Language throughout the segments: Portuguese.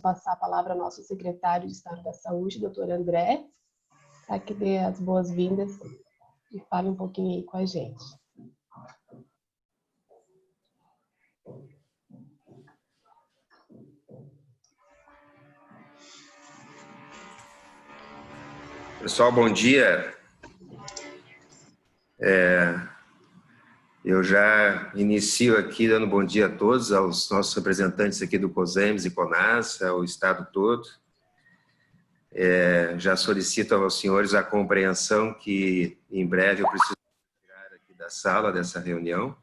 passar a palavra ao nosso secretário de Estado da Saúde, doutor André, para que dê as boas-vindas e fale um pouquinho aí com a gente. Pessoal, bom dia. Eu já inicio aqui dando bom dia a todos, aos nossos representantes aqui do COSEMS e CONAS, ao Estado todo. Já solicito aos senhores a compreensão que em breve eu preciso tirar aqui da sala dessa reunião.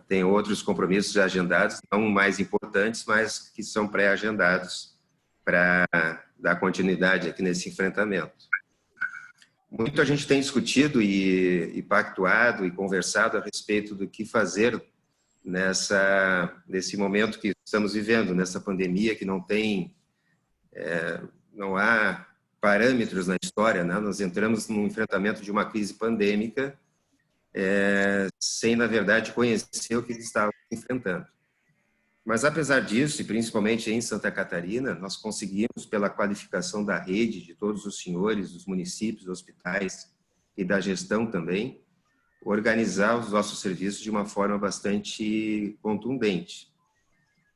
Tem outros compromissos já agendados, não mais importantes, mas que são pré-agendados para dar continuidade aqui nesse enfrentamento. Muito a gente tem discutido e pactuado e conversado a respeito do que fazer nesse momento que estamos vivendo, nessa pandemia que não há parâmetros na história, né? Nós entramos no enfrentamento de uma crise pandêmica sem, na verdade, conhecer o que estávamos enfrentando. Mas, apesar disso, e principalmente em Santa Catarina, nós conseguimos, pela qualificação da rede, de todos os senhores, dos municípios, hospitais e da gestão também, organizar os nossos serviços de uma forma bastante contundente.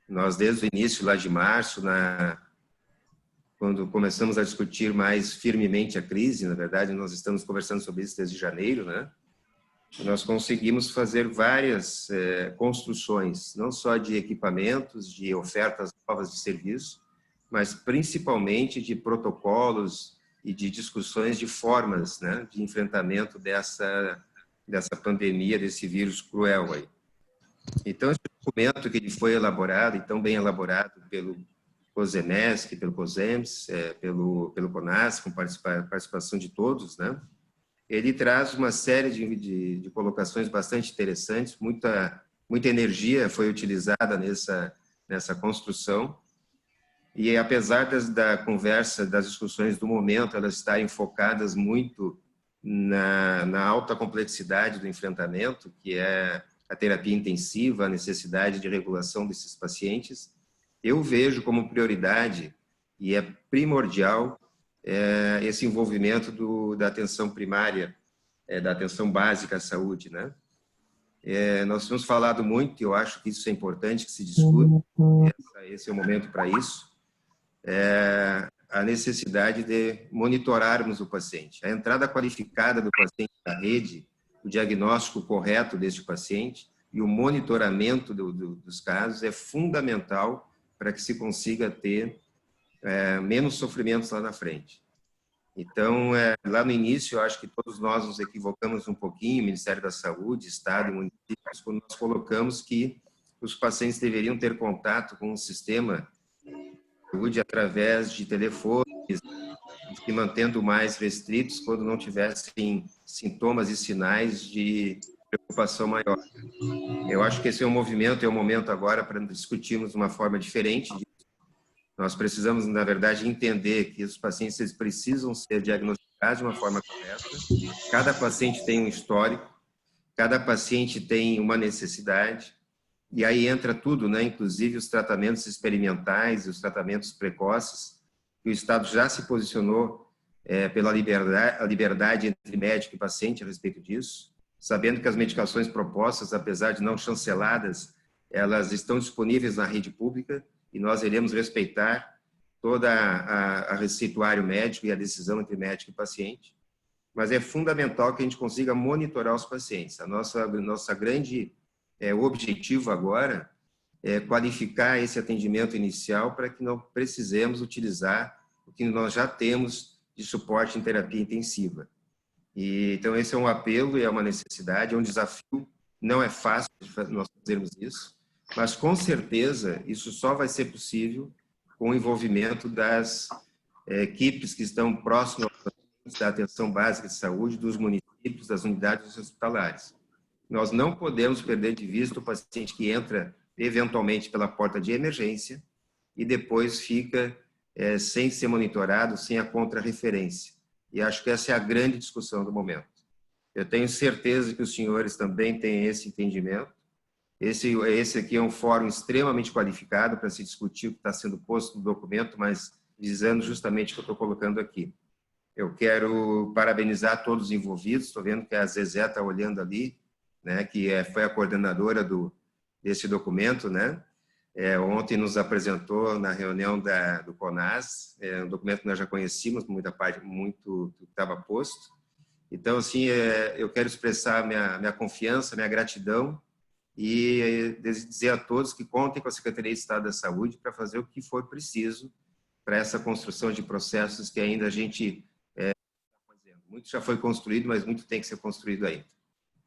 Nós, desde o início, lá de março, quando começamos a discutir mais firmemente a crise, na verdade, nós estamos conversando sobre isso desde janeiro, né? Nós conseguimos fazer várias construções, não só de equipamentos, de ofertas novas de serviço, mas principalmente de protocolos e de discussões de formas, né, de enfrentamento dessa pandemia, desse vírus cruel aí. Então, esse documento que ele foi elaborado, e tão bem elaborado pelo COSEMESC, pelo COSEMS, pelo CONAS, com participação de todos, né? Ele traz uma série de colocações bastante interessantes, muita energia foi utilizada nessa construção, e apesar da conversa, das discussões do momento, elas estarem focadas muito na alta complexidade do enfrentamento, que é a terapia intensiva, a necessidade de regulação desses pacientes, eu vejo como prioridade, e é primordial, esse envolvimento da atenção primária, da atenção básica à saúde, né? Nós temos falado muito, e eu acho que isso é importante que se discuta, esse é o momento para isso, a necessidade de monitorarmos o paciente. A entrada qualificada do paciente na rede, o diagnóstico correto deste paciente e o monitoramento dos casos é fundamental para que se consiga ter menos sofrimentos lá na frente. Então, lá no início, eu acho que todos nós nos equivocamos um pouquinho, Ministério da Saúde, Estado e municípios, quando nós colocamos que os pacientes deveriam ter contato com o sistema de saúde através de telefones, se mantendo mais restritos quando não tivessem sintomas e sinais de preocupação maior. Eu acho que esse é um momento agora para discutirmos de uma forma diferente. Nós precisamos, na verdade, entender que os pacientes eles precisam ser diagnosticados de uma forma correta. Cada paciente tem um histórico, cada paciente tem uma necessidade, e aí entra tudo, né? Inclusive os tratamentos experimentais e os tratamentos precoces, que o Estado já se posicionou pela liberdade entre médico e paciente a respeito disso, sabendo que as medicações propostas, apesar de não chanceladas, elas estão disponíveis na rede pública, e nós iremos respeitar toda a receituário médico e a decisão entre médico e paciente, mas é fundamental que a gente consiga monitorar os pacientes. Nossa grande objetivo agora é qualificar esse atendimento inicial para que não precisemos utilizar o que nós já temos de suporte em terapia intensiva. Então, esse é um apelo e é uma necessidade, é um desafio, não é fácil nós fazermos isso, mas, com certeza, isso só vai ser possível com o envolvimento das equipes que estão próximas da atenção básica de saúde, dos municípios, das unidades hospitalares. Nós não podemos perder de vista o paciente que entra, eventualmente, pela porta de emergência e depois fica sem ser monitorado, sem a contrarreferência. E acho que essa é a grande discussão do momento. Eu tenho certeza que os senhores também têm esse entendimento, Esse aqui é um fórum extremamente qualificado para se discutir o que está sendo posto no documento, mas visando justamente o que eu estou colocando aqui. Eu quero parabenizar todos os envolvidos, estou vendo que a Zezé está olhando ali, né, que foi a coordenadora desse documento, né? Ontem nos apresentou na reunião do CONAS, um documento que nós já conhecíamos, muito do que estava posto. Então, assim, eu quero expressar minha confiança, minha gratidão e dizer a todos que contem com a Secretaria de Estado da Saúde para fazer o que for preciso para essa construção de processos que ainda a gente está fazendo. Muito já foi construído, mas muito tem que ser construído ainda.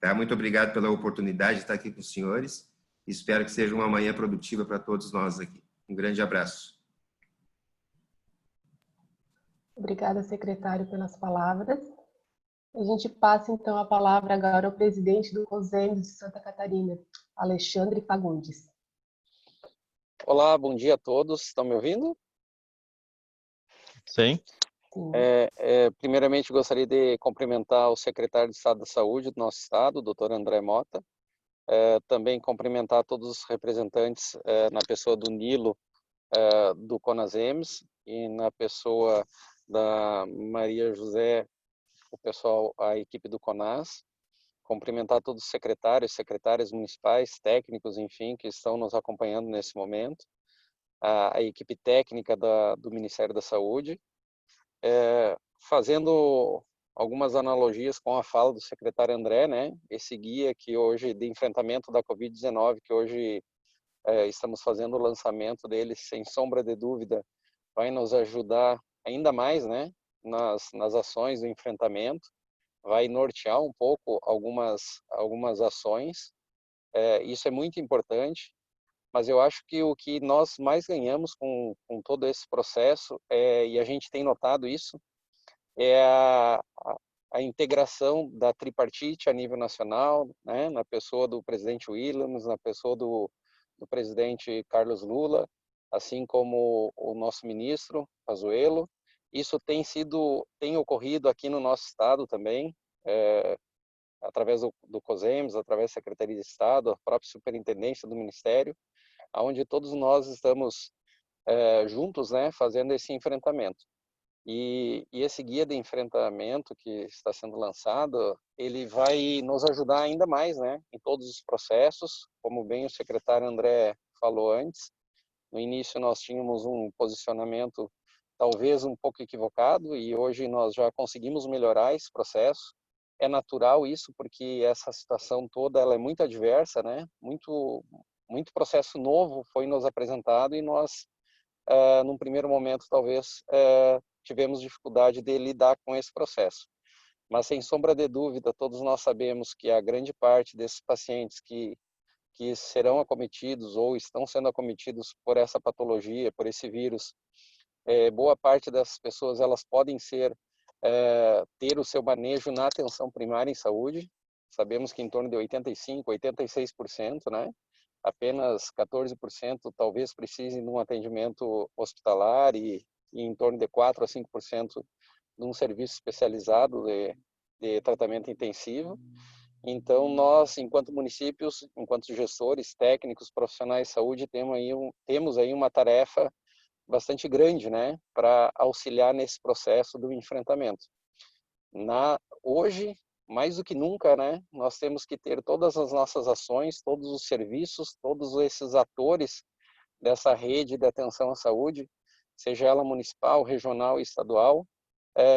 Tá? Muito obrigado pela oportunidade de estar aqui com os senhores. Espero que seja uma manhã produtiva para todos nós aqui. Um grande abraço. Obrigada, secretário, pelas palavras. A gente passa, então, a palavra agora ao presidente do COSEMS de Santa Catarina, Alexandre Fagundes. Olá, bom dia a todos. Estão me ouvindo? Sim. Sim. Primeiramente, gostaria de cumprimentar o secretário de Estado da Saúde do nosso estado, o Dr. André Mota. Também cumprimentar todos os representantes na pessoa do Nilo, do CONASEMS, e na pessoa da Maria José, o pessoal, a equipe do CONAS. Cumprimentar todos os secretários, secretárias municipais, técnicos, enfim, que estão nos acompanhando nesse momento. A equipe técnica do Ministério da Saúde. Fazendo algumas analogias com a fala do secretário André, né? Esse guia que hoje de enfrentamento da Covid-19, que hoje estamos fazendo o lançamento dele, sem sombra de dúvida, vai nos ajudar ainda mais, né? Nas ações do enfrentamento, vai nortear um pouco algumas ações. Isso é muito importante, mas eu acho que o que nós mais ganhamos com todo esse processo, e a gente tem notado isso, é a integração da tripartite a nível nacional, né, na pessoa do presidente Williams, na pessoa do presidente Carlos Lula, assim como o nosso ministro Pazuello. Isso tem ocorrido aqui no nosso estado também, através do COSEMS, através da Secretaria de Estado, a própria superintendência do Ministério, onde todos nós estamos juntos, né, fazendo esse enfrentamento. E esse guia de enfrentamento que está sendo lançado, ele vai nos ajudar ainda mais, né, em todos os processos, como bem o secretário André falou antes. No início nós tínhamos um posicionamento talvez um pouco equivocado e hoje nós já conseguimos melhorar esse processo. É natural isso, porque essa situação toda ela é muito adversa, né? Muito processo novo foi nos apresentado e nós, num primeiro momento, talvez tivemos dificuldade de lidar com esse processo. Mas, sem sombra de dúvida, todos nós sabemos que a grande parte desses pacientes que serão acometidos ou estão sendo acometidos por essa patologia, por esse vírus, boa parte dessas pessoas elas podem ter o seu manejo na atenção primária em saúde. Sabemos que em torno de 85%, 86%, né? Apenas 14% talvez precisem de um atendimento hospitalar e em torno de 4 a 5% de um serviço especializado de tratamento intensivo. Então, nós, enquanto municípios, enquanto gestores, técnicos, profissionais de saúde, temos aí uma tarefa bastante grande, né, para auxiliar nesse processo do enfrentamento. Hoje, mais do que nunca, né, nós temos que ter todas as nossas ações, todos os serviços, todos esses atores dessa rede de atenção à saúde, seja ela municipal, regional e estadual,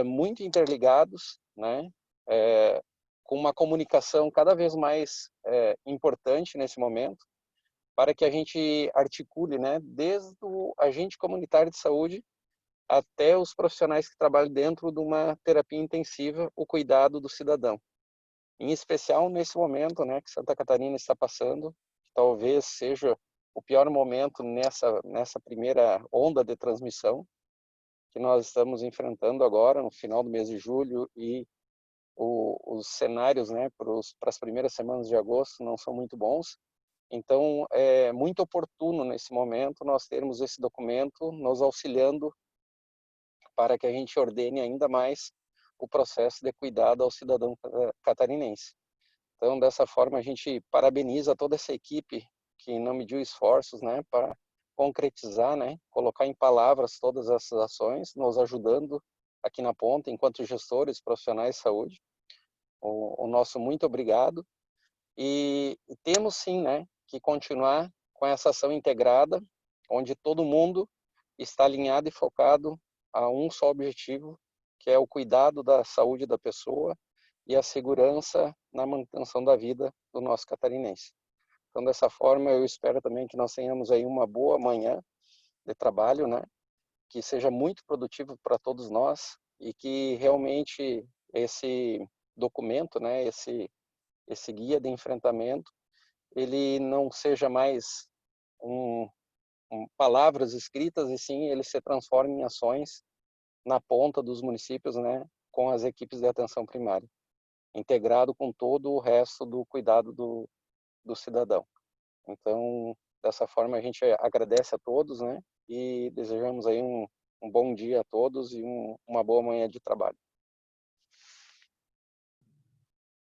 muito interligados, né, com uma comunicação cada vez mais importante nesse momento, para que a gente articule, né, desde o agente comunitário de saúde até os profissionais que trabalham dentro de uma terapia intensiva, o cuidado do cidadão. Em especial nesse momento, né, que Santa Catarina está passando, que talvez seja o pior momento nessa primeira onda de transmissão que nós estamos enfrentando agora, no final do mês de julho, e os cenários, né, para as primeiras semanas de agosto não são muito bons. Então, é muito oportuno nesse momento nós termos esse documento nos auxiliando para que a gente ordene ainda mais o processo de cuidado ao cidadão catarinense. Então, dessa forma, a gente parabeniza toda essa equipe que não mediu esforços, né, para concretizar, né, colocar em palavras todas essas ações, nos ajudando aqui na ponta, enquanto gestores profissionais de saúde. O nosso muito obrigado. E temos sim, né, que continuar com essa ação integrada, onde todo mundo está alinhado e focado a um só objetivo, que é o cuidado da saúde da pessoa e a segurança na manutenção da vida do nosso catarinense. Então, dessa forma, eu espero também que nós tenhamos aí uma boa manhã de trabalho, né, que seja muito produtivo para todos nós e que realmente esse documento, né, esse guia de enfrentamento, ele não seja mais palavras escritas, e sim ele se transforme em ações na ponta dos municípios, né, com as equipes de atenção primária, integrado com todo o resto do cuidado do cidadão. Então, dessa forma, a gente agradece a todos, né, e desejamos aí um bom dia a todos e uma boa manhã de trabalho.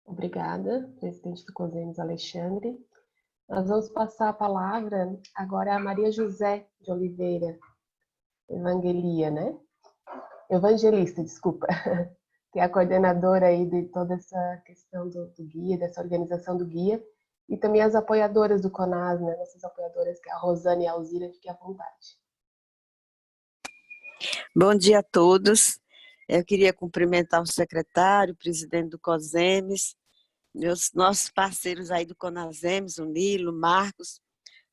Obrigada, presidente do COSEMES, Alexandre. Nós vamos passar a palavra agora a Maria José de Oliveira, Evangelista, desculpa, que é a coordenadora aí de toda essa questão do guia, dessa organização do guia, e também as apoiadoras do CONAS, né, nossas apoiadoras, que é a Rosane e a Alzira, fiquem à vontade. Bom dia a todos. Eu queria cumprimentar o secretário, o presidente do COSEMES, nossos parceiros aí do CONASEMES, o Nilo, Marcos,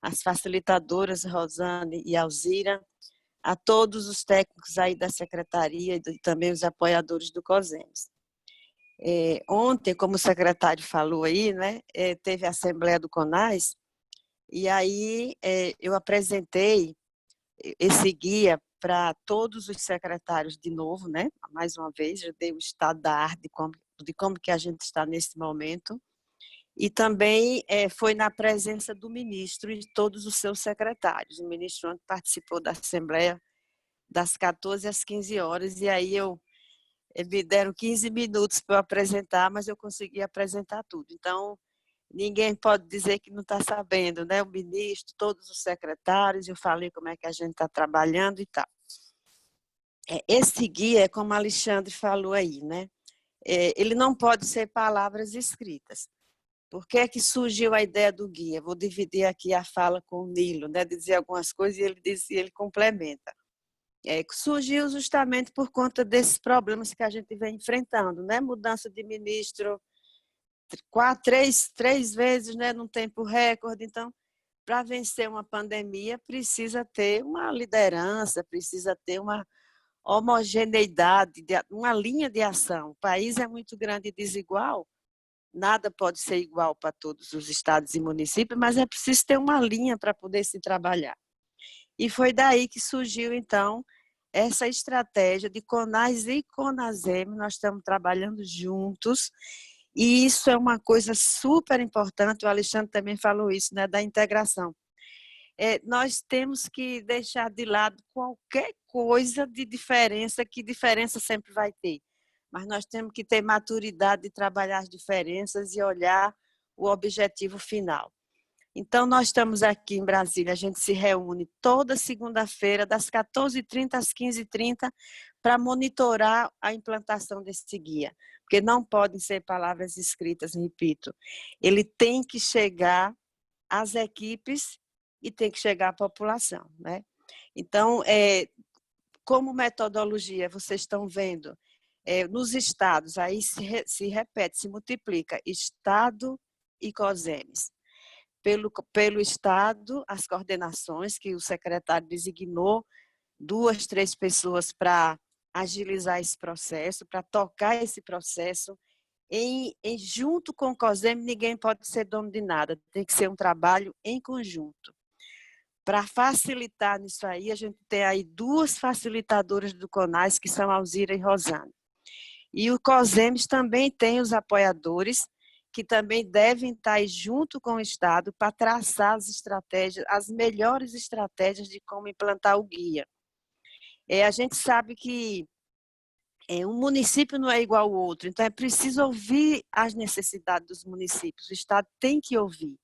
as facilitadoras Rosane e Alzira, a todos os técnicos aí da secretaria e também os apoiadores do COSEMES. Ontem, como o secretário falou aí, né, teve a Assembleia do CONAS, e aí eu apresentei esse guia para todos os secretários de novo, né? Mais uma vez, eu dei o estado da arte de como que a gente está nesse momento. E também foi na presença do ministro e de todos os seus secretários. O ministro ontem participou da Assembleia das 14 às 15 horas, e aí me deram 15 minutos para eu apresentar, mas eu consegui apresentar tudo. Então, ninguém pode dizer que não está sabendo, né? O ministro, todos os secretários, eu falei como é que a gente está trabalhando e tal. Esse guia, como a Alexandre falou aí, né? Ele não pode ser palavras escritas. Por que é que surgiu a ideia do guia? Vou dividir aqui a fala com o Nilo, né? Dizer algumas coisas e ele complementa. Surgiu justamente por conta desses problemas que a gente vem enfrentando, né? Mudança de ministro, três vezes, né, num tempo recorde. Então, para vencer uma pandemia, precisa ter uma liderança, precisa ter uma homogeneidade, uma linha de ação. O país é muito grande e desigual, nada pode ser igual para todos os estados e municípios, mas é preciso ter uma linha para poder se trabalhar. E foi daí que surgiu, então, essa estratégia de CONAS e CONASEM. Nós estamos trabalhando juntos, e isso é uma coisa super importante, o Alexandre também falou isso, né, da integração. Nós temos que deixar de lado qualquer coisa de diferença, que diferença sempre vai ter, mas nós temos que ter maturidade de trabalhar as diferenças e olhar o objetivo final. Então, nós estamos aqui em Brasília, a gente se reúne toda segunda-feira, das 14h30 às 15h30, para monitorar a implantação desse guia, porque não podem ser palavras escritas, repito. Ele tem que chegar às equipes e tem que chegar à população, né? Então, como metodologia, vocês estão vendo, nos estados, aí se repete, se multiplica, estado e COSEMES. Pelo Estado, as coordenações que o secretário designou, 2, 3 pessoas para agilizar esse processo, para tocar esse processo. Junto com o COSEMES, ninguém pode ser dono de nada, tem que ser um trabalho em conjunto. Para facilitar nisso aí, a gente tem aí 2 facilitadoras do CONAS, que são Alzira e Rosane. E o COSEMES também tem os apoiadores, que também devem estar junto com o Estado para traçar as estratégias, as melhores estratégias de como implantar o guia. A gente sabe que Um município não é igual ao outro, então é preciso ouvir as necessidades dos municípios. O Estado tem que ouvir.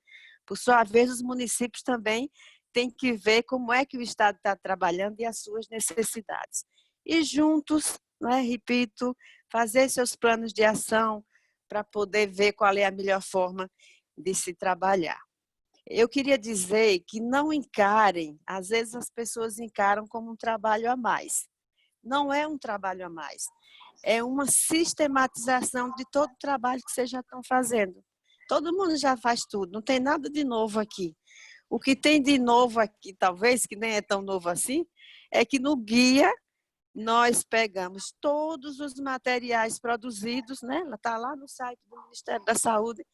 Por sua vez, os municípios também têm que ver como é que o Estado está trabalhando e as suas necessidades. E juntos, né, repito, fazer seus planos de ação para poder ver qual é a melhor forma de se trabalhar. Eu queria dizer que não encarem, às vezes as pessoas encaram como um trabalho a mais. Não é um trabalho a mais, é uma sistematização de todo o trabalho que vocês já estão fazendo. Todo mundo já faz tudo, não tem nada de novo aqui. O que tem de novo aqui, talvez, que nem é tão novo assim, é que no guia nós pegamos todos os materiais produzidos, né? Está lá no site do Ministério da Saúde,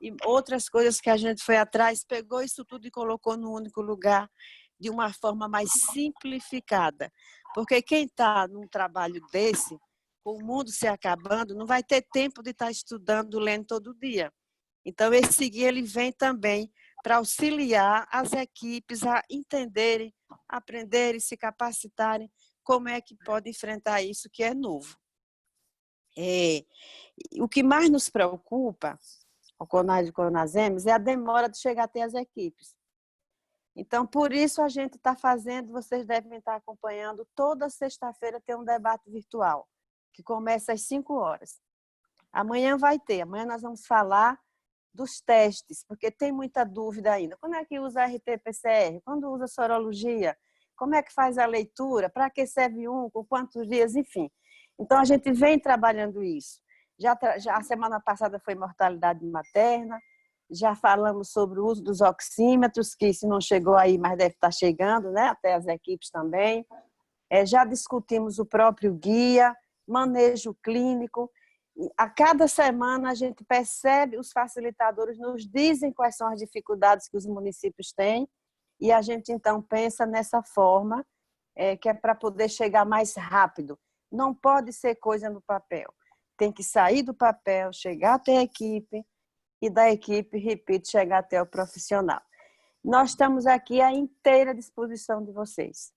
e outras coisas que a gente foi atrás, pegou isso tudo e colocou num único lugar, de uma forma mais simplificada. Porque quem está num trabalho desse, com o mundo se acabando, não vai ter tempo de estar estudando, lendo todo dia. Então, esse guia ele vem também para auxiliar as equipes a entenderem, aprenderem, se capacitarem, como é que pode enfrentar isso que é novo. O que mais nos preocupa, o CONAS e o CONASEMES, é a demora de chegar até as equipes. Então, por isso a gente está fazendo, vocês devem estar acompanhando, toda sexta-feira tem um debate virtual, que começa às 5 horas. Amanhã vai ter, amanhã nós vamos falar dos testes, porque tem muita dúvida ainda. Como é que usa RT-PCR? Quando usa sorologia? Como é que faz a leitura? Para que serve com quantos dias? Enfim. Então, a gente vem trabalhando isso. Já a semana passada foi mortalidade materna, já falamos sobre o uso dos oxímetros, que se não chegou aí, mas deve estar chegando, né? Até as equipes também. Já discutimos o próprio guia, manejo clínico. A cada semana a gente percebe, os facilitadores nos dizem quais são as dificuldades que os municípios têm, e a gente então pensa nessa forma, que é para poder chegar mais rápido. Não pode ser coisa no papel. Tem que sair do papel, chegar até a equipe, e da equipe, repito, chegar até o profissional. Nós estamos aqui à inteira disposição de vocês.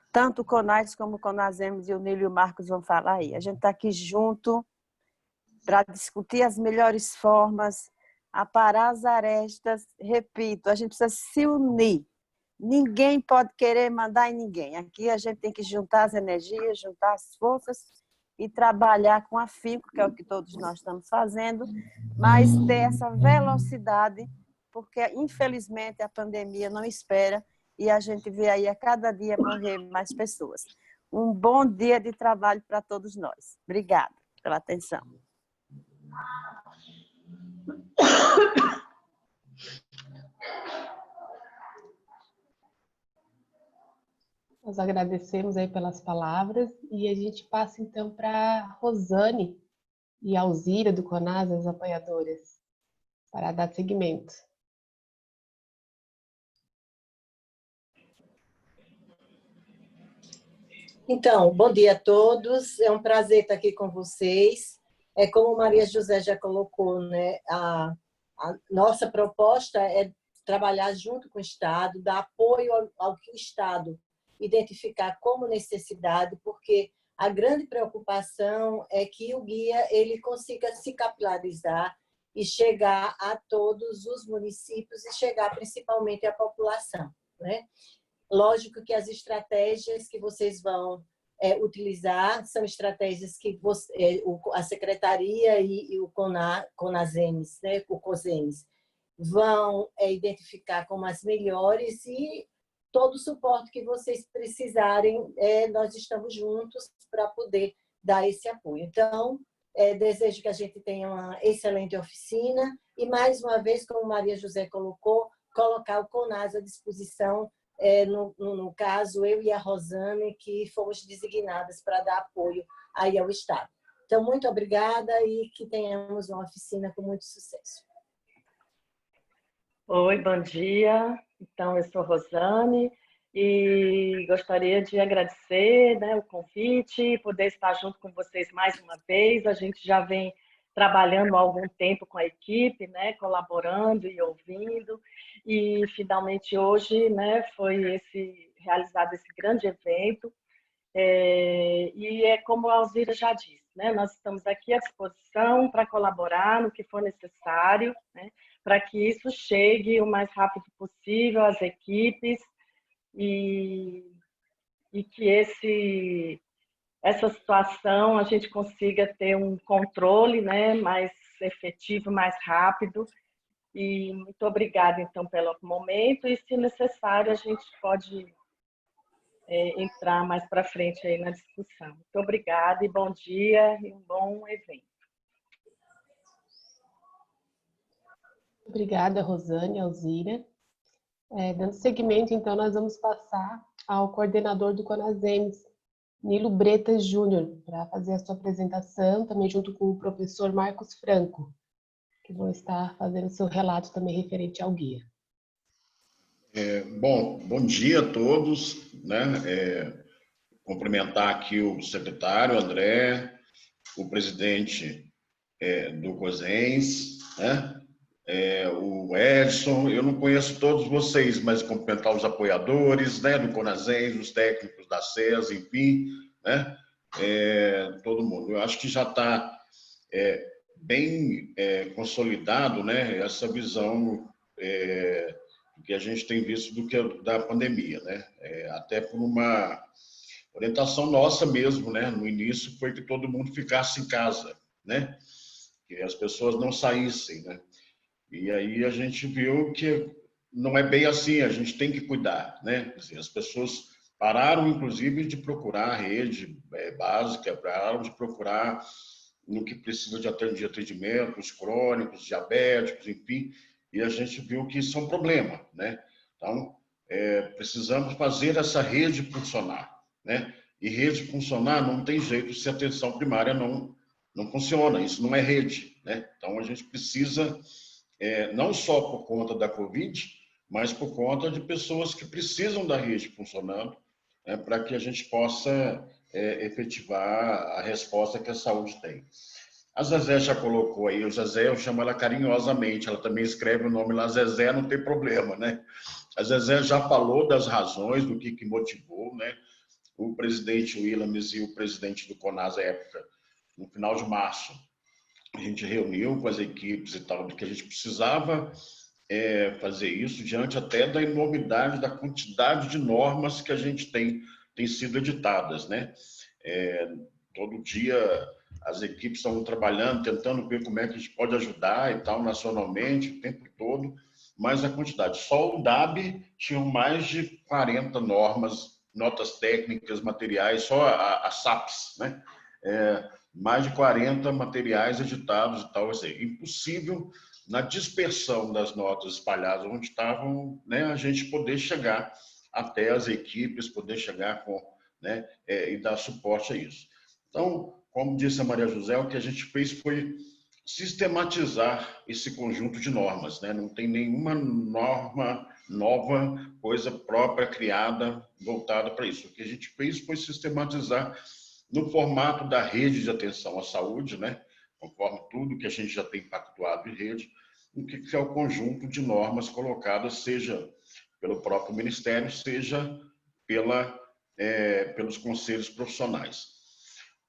Tanto o CONAS como o CONASEMES, e o Nílio e o Marcos vão falar aí. A gente está aqui junto para discutir as melhores formas, aparar as arestas. Repito, a gente precisa se unir. Ninguém pode querer mandar em ninguém. Aqui a gente tem que juntar as energias, juntar as forças e trabalhar com afinco, que é o que todos nós estamos fazendo, mas ter essa velocidade, porque infelizmente a pandemia não espera e a gente vê aí a cada dia morrer mais pessoas. Um bom dia de trabalho para todos nós. Obrigada pela atenção. Nós agradecemos aí pelas palavras e a gente passa então para a Rosane e a Alzira do CONAS, as apoiadoras, para dar seguimento. Então, bom dia a todos. É um prazer estar aqui com vocês. Como Maria José já colocou, né, a nossa proposta é trabalhar junto com o Estado, dar apoio ao que o Estado identificar como necessidade, porque a grande preocupação é que o guia ele consiga se capilarizar e chegar a todos os municípios e chegar principalmente à população, né? Lógico que as estratégias que vocês vão utilizar são estratégias que a Secretaria e o CONASEMES, né, o COSEMES, vão identificar como as melhores, e todo o suporte que vocês precisarem, nós estamos juntos para poder dar esse apoio. Então, desejo que a gente tenha uma excelente oficina e, mais uma vez, como Maria José colocou, colocar o CONAS à disposição, no caso, eu e a Rosane, que fomos designadas para dar apoio aí ao Estado. Então, muito obrigada e que tenhamos uma oficina com muito sucesso. Oi, bom dia. Então, eu sou Rosane e gostaria de agradecer, né, o convite, poder estar junto com vocês mais uma vez. A gente já vem trabalhando há algum tempo com a equipe, né, colaborando e ouvindo, e finalmente hoje, né, foi realizado esse grande evento. E é como a Alzira já disse, né? Nós estamos aqui à disposição para colaborar no que for necessário, né? Para que isso chegue o mais rápido possível às equipes e que essa situação a gente consiga ter um controle, né, mais efetivo, mais rápido. E muito obrigada, então, pelo momento. E, se necessário, a gente pode entrar mais para frente aí na discussão. Muito obrigada e bom dia e um bom evento. Obrigada, Rosane, Alzira. Dando seguimento, então, nós vamos passar ao coordenador do Conasems, Nilo Bretas Júnior, para fazer a sua apresentação, também junto com o professor Marcos Franco, que vão estar fazendo o seu relato também referente ao guia. Bom dia a todos, né? Cumprimentar aqui o secretário André, o presidente do COSENS, né? O Edson. Eu não conheço todos vocês, mas cumprimentar os apoiadores, né, do CONASENS, os técnicos da SES, enfim, né? Todo mundo. Eu acho que já está bem consolidado, né, essa visão que a gente tem visto da pandemia, né? Até por uma orientação nossa mesmo, né? No início foi que todo mundo ficasse em casa, né? Que as pessoas não saíssem, né? E aí a gente viu que não é bem assim, a gente tem que cuidar, né? Assim, as pessoas pararam, inclusive, de procurar a rede básica, pararam de procurar no que precisa de atendimentos crônicos, diabéticos, enfim, e a gente viu que isso é um problema, né? Então, precisamos fazer essa rede funcionar, né? E rede funcionar não tem jeito se a atenção primária não funciona, isso não é rede, né? Então, a gente precisa, não só por conta da Covid, mas por conta de pessoas que precisam da rede funcionando, né, para que a gente possa efetivar a resposta que a saúde tem. A Zezé já colocou aí, o Zezé, eu chamo ela carinhosamente, ela também escreve o nome lá, Zezé, não tem problema, né? A Zezé já falou das razões, do que motivou, né? O presidente Willames e o presidente do CONAS à época, no final de março, a gente reuniu com as equipes e tal, de que a gente precisava fazer isso diante até da enormidade, da quantidade de normas que a gente tem sido editadas, né? Todo dia as equipes estão trabalhando, tentando ver como é que a gente pode ajudar e tal, nacionalmente, o tempo todo, mas a quantidade. Só o DAB tinha mais de 40 normas, notas técnicas, materiais, só a SAPS, né? Mais de 40 materiais editados e tal, assim, impossível na dispersão das notas espalhadas onde estavam, né, a gente poder chegar até as equipes, poder chegar com, né, e dar suporte a isso. Então, como disse a Maria José, o que a gente fez foi sistematizar esse conjunto de normas, né? Não tem nenhuma norma nova, coisa própria criada, voltada para isso. O que a gente fez foi sistematizar no formato da rede de atenção à saúde, né? Conforme tudo que a gente já tem pactuado em rede, o que é o conjunto de normas colocadas, seja pelo próprio Ministério, seja pelos conselhos profissionais.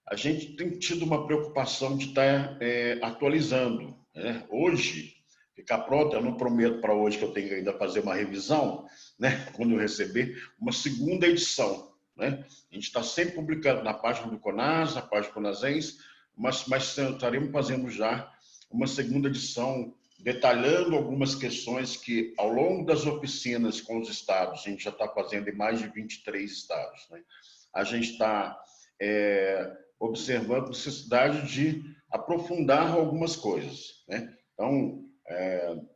A gente tem tido uma preocupação de estar atualizando, né? Hoje, ficar pronto, eu não prometo para hoje que eu tenho que ainda fazer uma revisão, né? Quando eu receber, uma segunda edição, né? A gente está sempre publicando na página do CONAS, na página do CONASENS, mas estaremos fazendo já uma segunda edição, detalhando algumas questões que, ao longo das oficinas com os estados, a gente já está fazendo em mais de 23 estados, né? A gente está observando a necessidade de aprofundar algumas coisas, né? Então,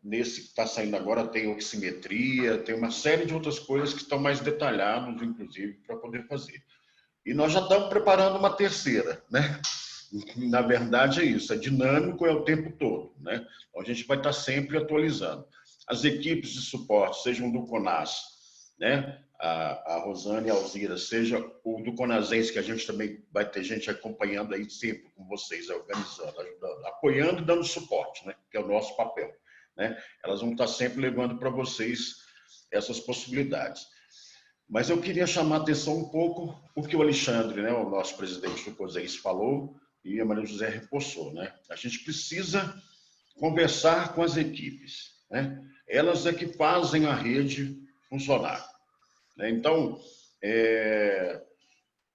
nesse que está saindo agora tem oximetria, tem uma série de outras coisas que estão mais detalhadas, inclusive, para poder fazer. E nós já estamos preparando uma terceira, né? Na verdade é isso, é dinâmico, é o tempo todo, né? Então, a gente vai estar sempre atualizando. As equipes de suporte, sejam do CONAS, né? A Rosane e a Alzira, seja o do CONASENS, que a gente também vai ter gente acompanhando aí sempre com vocês, organizando, ajudando, apoiando e dando suporte, né? Que é o nosso papel, né? Elas vão estar sempre levando para vocês essas possibilidades. Mas eu queria chamar a atenção um pouco o que o Alexandre, né, o nosso presidente do COSENS, falou e a Maria José reforçou, né? A gente precisa conversar com as equipes, né? Elas é que fazem a rede funcionar, né? Então,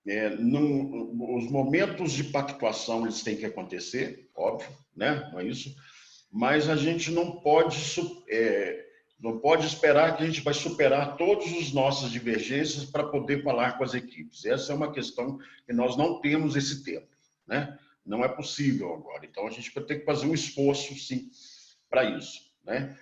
os momentos de pactuação eles têm que acontecer, óbvio, né? Não é isso? Mas a gente não pode esperar que a gente vai superar todas as nossas divergências para poder falar com as equipes. Essa é uma questão que nós não temos esse tempo, né? Não é possível agora. Então, a gente vai ter que fazer um esforço, sim, para isso, né?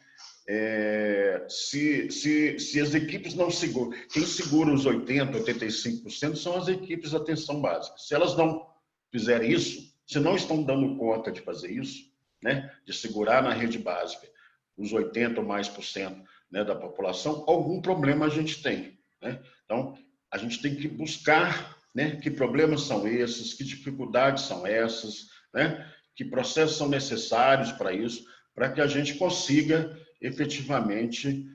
Se as equipes não seguram, quem segura os 80%, 85% são as equipes de atenção básica. Se elas não fizerem isso, se não estão dando conta de fazer isso, né, de segurar na rede básica os 80% ou mais por cento, né, da população, algum problema a gente tem, né? Então, a gente tem que buscar, né, que problemas são esses, que dificuldades são essas, né, que processos são necessários para isso, para que a gente consiga efetivamente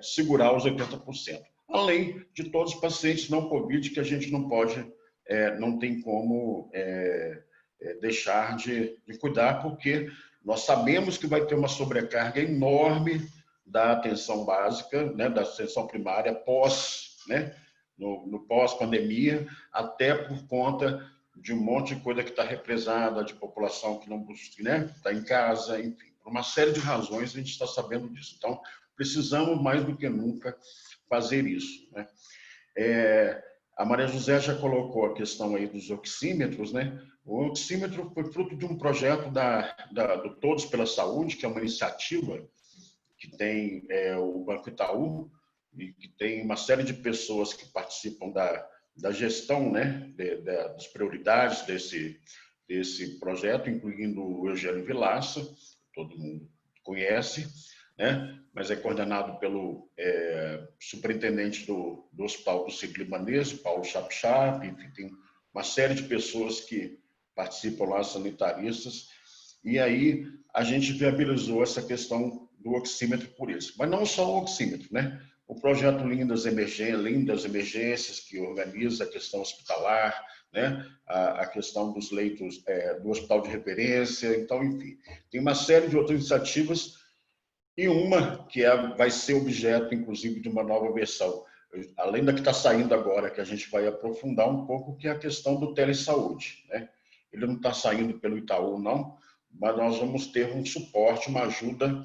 segurar os 80%. Além de todos os pacientes não Covid que a gente não pode, não tem como deixar de cuidar, porque nós sabemos que vai ter uma sobrecarga enorme da atenção básica, né, da atenção primária pós, né, no pós-pandemia, até por conta de um monte de coisa que está represada, de população que não busca, né, está em casa, enfim. Por uma série de razões, a gente está sabendo disso. Então, precisamos, mais do que nunca, fazer isso, né? A Maria José já colocou a questão aí dos oxímetros, né? O oxímetro foi fruto de um projeto do Todos pela Saúde, que é uma iniciativa que tem o Banco Itaú e que tem uma série de pessoas que participam da gestão, né, das prioridades desse projeto, incluindo o Eugênio Vilaça, todo mundo conhece, né? Mas é coordenado pelo superintendente do Hospital do Sírio-Libanês, Paulo Chapchap, enfim, tem uma série de pessoas que participam lá, sanitaristas, e aí a gente viabilizou essa questão do oxímetro por isso. Mas não só o oxímetro, né? O projeto Lindas Emergências, que organiza a questão hospitalar, né? A questão dos leitos do hospital de referência, então, enfim, tem uma série de outras iniciativas e uma que vai ser objeto, inclusive, de uma nova versão, além da que está saindo agora, que a gente vai aprofundar um pouco, que é a questão do telesaúde, né? Ele não está saindo pelo Itaú, não, mas nós vamos ter um suporte, uma ajuda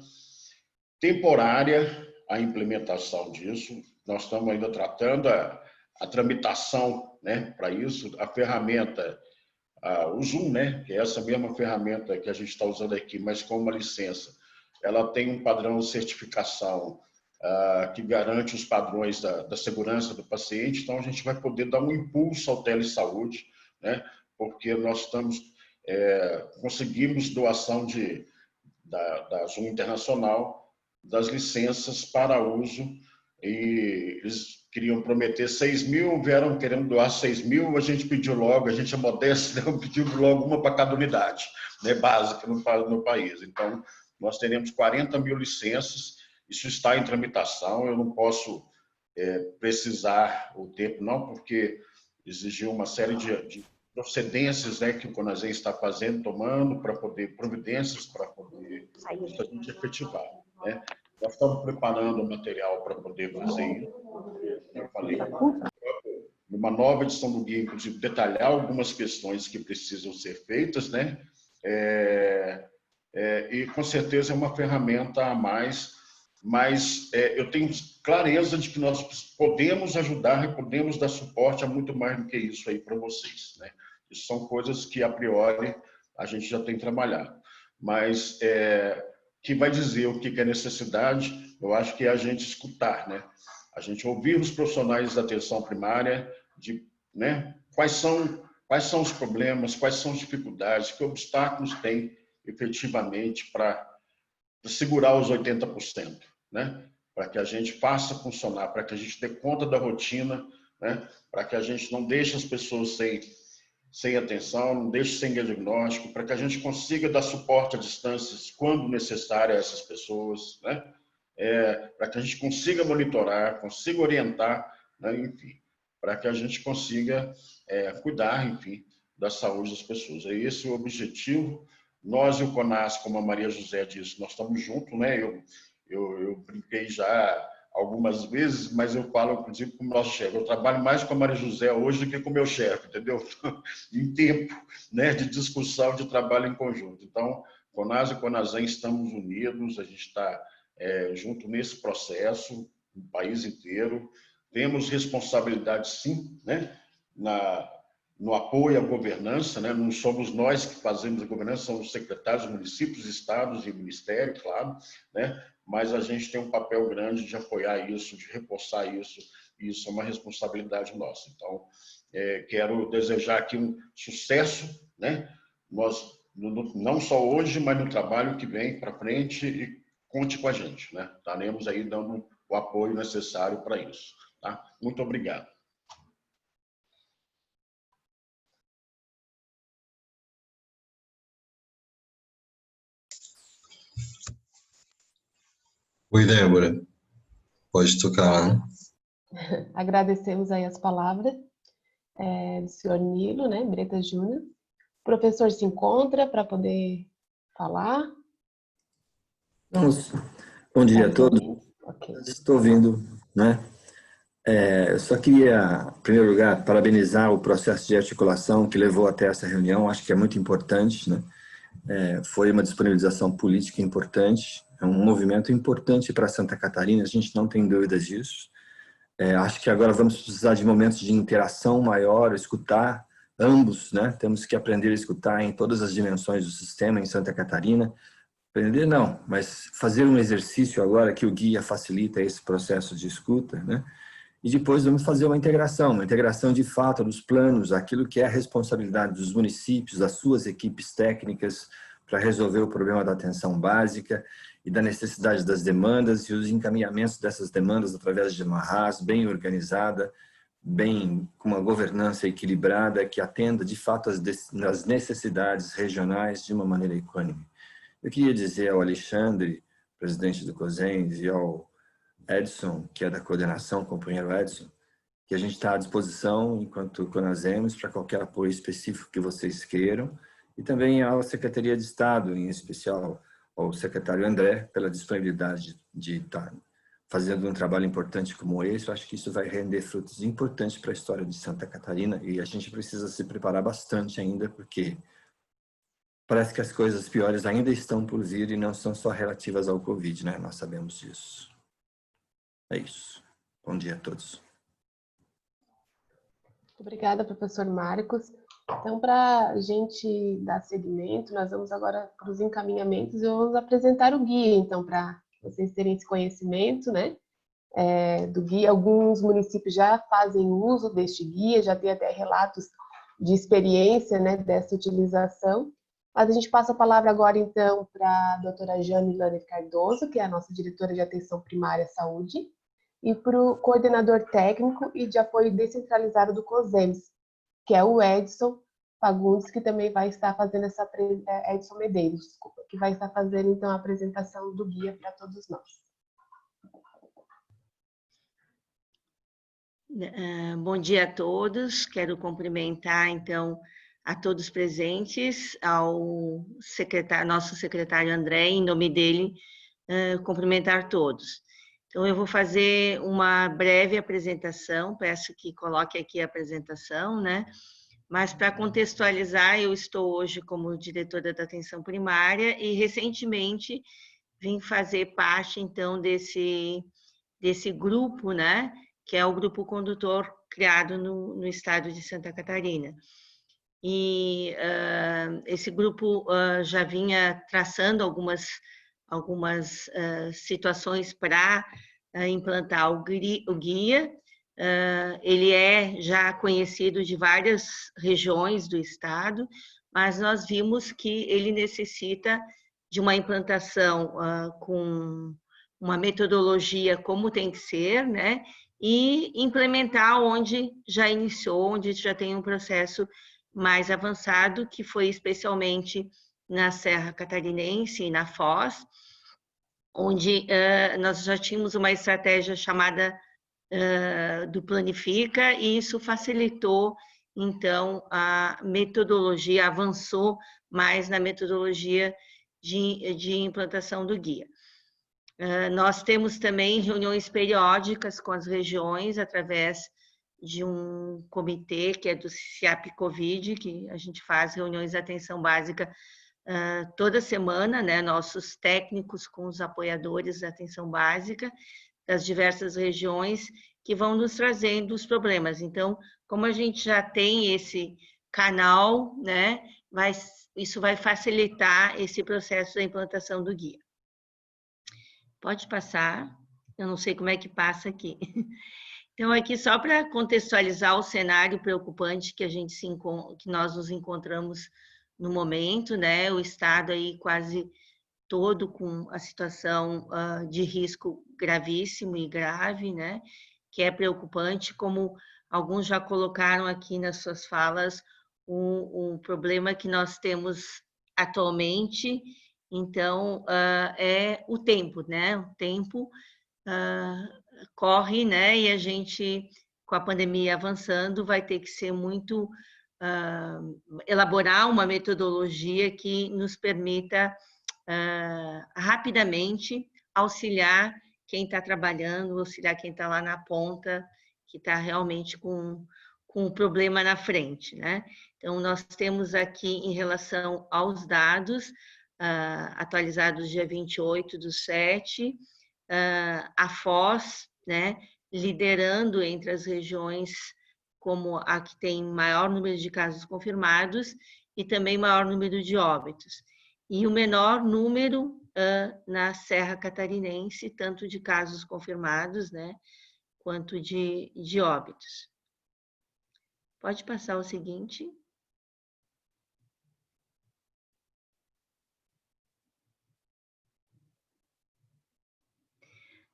temporária à implementação disso. Nós estamos ainda tratando a tramitação, né, para isso, a ferramenta, o Zoom, né, que é essa mesma ferramenta que a gente está usando aqui, mas com uma licença. Ela tem um padrão de certificação que garante os padrões da segurança do paciente, então a gente vai poder dar um impulso ao telesaúde, né, porque nós conseguimos doação da Zoom Internacional das licenças para uso, e eles queriam prometer 6 mil, vieram querendo doar 6 mil, a gente pediu logo, a gente é modesto, pediu logo uma para cada unidade, né, básica no país. Então, nós teremos 40 mil licenças, isso está em tramitação, eu não posso precisar o tempo, não, porque exigiu uma série de procedências, né, que o CONASEM está tomando para poder, providências para poder isso a gente efetivar, né? Nós estamos preparando o material para poder fazer isso. Eu falei, numa nova edição do guia, inclusive, detalhar algumas questões que precisam ser feitas, né? E com certeza é uma ferramenta a mais, mas eu tenho clareza de que nós podemos ajudar e podemos dar suporte a muito mais do que isso aí para vocês, né? Isso são coisas que, a priori, a gente já tem trabalhado. Mas que vai dizer o que é necessidade, eu acho que é a gente escutar, né? A gente ouvir os profissionais da atenção primária, né? Quais são os problemas, quais são as dificuldades, que obstáculos tem efetivamente para segurar os 80%, né? Para que a gente faça funcionar, para que a gente dê conta da rotina, né? Para que a gente não deixe as pessoas sem atenção, não deixe sem diagnóstico, para que a gente consiga dar suporte à distância quando necessário a essas pessoas, né? Para que a gente consiga monitorar, consiga orientar né? Enfim, para que a gente consiga cuidar, enfim, da saúde das pessoas. É esse o objetivo. Nós e o CONAS, como a Maria José disse, nós estamos juntos, né? Eu brinquei já algumas vezes, mas eu falo, inclusive, com o nosso chefe. Eu trabalho mais com a Maria José hoje do que com o meu chefe, entendeu? Em tempo, né, de discussão, de trabalho em conjunto. Então, CONAS e CONASEM estamos unidos, a gente está junto nesse processo, no país inteiro. Temos responsabilidade, sim, né, no apoio à governança, né? Não somos nós que fazemos a governança, são os secretários, municípios, estados e ministério, claro, né? Mas a gente tem um papel grande de apoiar isso, de reforçar isso, e isso é uma responsabilidade nossa. Então, quero desejar aqui um sucesso, né? Nós, não só hoje, mas no trabalho que vem para frente, e conte com a gente, né? Estaremos aí dando o apoio necessário para isso, tá? Muito obrigado. Oi, Débora. Pode tocar, né? Agradecemos aí as palavras do senhor Nilo, né, Bretas Júnior. O professor se encontra para poder falar? Bom dia a todos. Okay. Estou ouvindo, né? Eu só queria, em primeiro lugar, parabenizar o processo de articulação que levou até essa reunião. Acho que é muito importante, né? Foi uma disponibilização política importante, é um movimento importante para Santa Catarina, a gente não tem dúvidas disso. Acho que agora vamos precisar de momentos de interação maior, escutar ambos, né? Temos que aprender a escutar em todas as dimensões do sistema em Santa Catarina. Aprender não, mas fazer um exercício agora que o guia facilita esse processo de escuta, né? E depois vamos fazer uma integração de fato dos planos, aquilo que é a responsabilidade dos municípios, das suas equipes técnicas para resolver o problema da atenção básica e da necessidade das demandas e os encaminhamentos dessas demandas através de uma RAS bem organizada, bem com uma governança equilibrada que atenda de fato às necessidades regionais de uma maneira equânime. Eu queria dizer ao Alexandre, presidente do COSENS, e ao Edson, que é da coordenação, companheiro Edson, que a gente está à disposição, enquanto CONASEMS, para qualquer apoio específico que vocês queiram, e também à Secretaria de Estado, em especial ao secretário André, pela disponibilidade de estar fazendo um trabalho importante como esse. Eu acho que isso vai render frutos importantes para a história de Santa Catarina, e a gente precisa se preparar bastante ainda, porque parece que as coisas piores ainda estão por vir e não são só relativas ao Covid, né? Nós sabemos disso. É isso. Bom dia a todos. Obrigada, professor Marcos. Então, para a gente dar seguimento, nós vamos agora para os encaminhamentos e vamos apresentar o guia, então, para vocês terem esse conhecimento, né, do guia. Alguns municípios já fazem uso deste guia, já tem até relatos de experiência, né, dessa utilização. Mas a gente passa a palavra agora, então, para a doutora Jane Laner Cardoso, que é a nossa diretora de Atenção Primária à Saúde, e para o coordenador técnico e de apoio descentralizado do COSEMS, que é o Edson Fagundes, que também vai estar fazendo Edson Medeiros, desculpa, que vai estar fazendo, então, a apresentação do guia para todos nós. Bom dia a todos. Quero cumprimentar, então, a todos presentes, ao nosso secretário André, em nome dele, cumprimentar todos. Então, eu vou fazer uma breve apresentação, peço que coloque aqui a apresentação, né? Mas, para contextualizar, eu estou hoje como diretora da atenção primária e, recentemente, vim fazer parte, então, desse grupo, né? Que é o grupo condutor criado no estado de Santa Catarina. E esse grupo já vinha traçando algumas situações para implantar o guia. Ele é já conhecido de várias regiões do estado, mas nós vimos que ele necessita de uma implantação com uma metodologia como tem que ser, né? E implementar onde já iniciou, onde já tem um processo mais avançado, que foi especialmente na Serra Catarinense e na Foz, onde nós já tínhamos uma estratégia chamada do Planifica, e isso facilitou, então, a metodologia, avançou mais na metodologia de implantação do guia. Nós temos também reuniões periódicas com as regiões, através de um comitê que é do CIAP Covid, que a gente faz reuniões de atenção básica toda semana, né? Nossos técnicos com os apoiadores da atenção básica das diversas regiões, que vão nos trazendo os problemas. Então, como a gente já tem esse canal, né? Isso vai facilitar esse processo da implantação do guia. Pode passar, eu não sei como é que passa aqui. Então, aqui só para contextualizar o cenário preocupante que que nós nos encontramos no momento, né? O estado aí quase todo com a situação de risco gravíssimo e grave, né? Que é preocupante, como alguns já colocaram aqui nas suas falas, o problema que nós temos atualmente. Então, é o tempo, né? O tempo corre, né? E a gente, com a pandemia avançando, vai ter que ser muito elaborar uma metodologia que nos permita rapidamente auxiliar quem está trabalhando, auxiliar quem está lá na ponta, que está realmente com o problema na frente, né? Então, nós temos aqui, em relação aos dados, atualizados dia 28/7, a Foz, né, liderando entre as regiões como a que tem maior número de casos confirmados e também maior número de óbitos. E o menor número na Serra Catarinense, tanto de casos confirmados, né, quanto de óbitos. Pode passar o seguinte.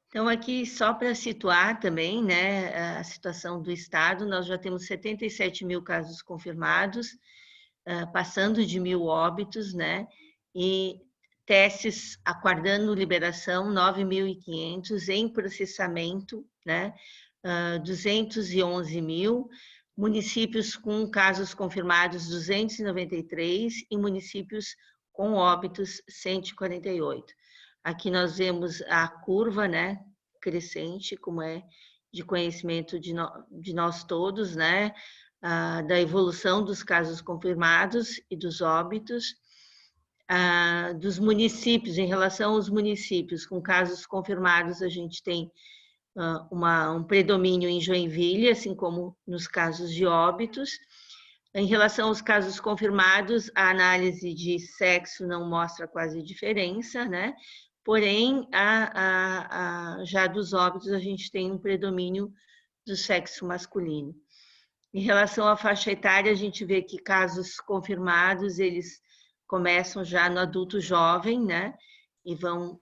Então, aqui, só para situar também, né, a situação do estado, nós já temos 77 mil casos confirmados, passando de 1.000 óbitos, né, e testes aguardando liberação, 9.500, em processamento, né, 211 mil, municípios com casos confirmados, 293, e municípios com óbitos, 148. Aqui nós vemos a curva, né, crescente, como é de conhecimento de nós todos, né, da evolução dos casos confirmados e dos óbitos, dos municípios. Em relação aos municípios com casos confirmados, a gente tem um predomínio em Joinville, assim como nos casos de óbitos. Em relação aos casos confirmados, a análise de sexo não mostra quase diferença, né? Porém, já dos óbitos, a gente tem um predomínio do sexo masculino. Em relação à faixa etária, a gente vê que casos confirmados, eles começam já no adulto jovem, né? E vão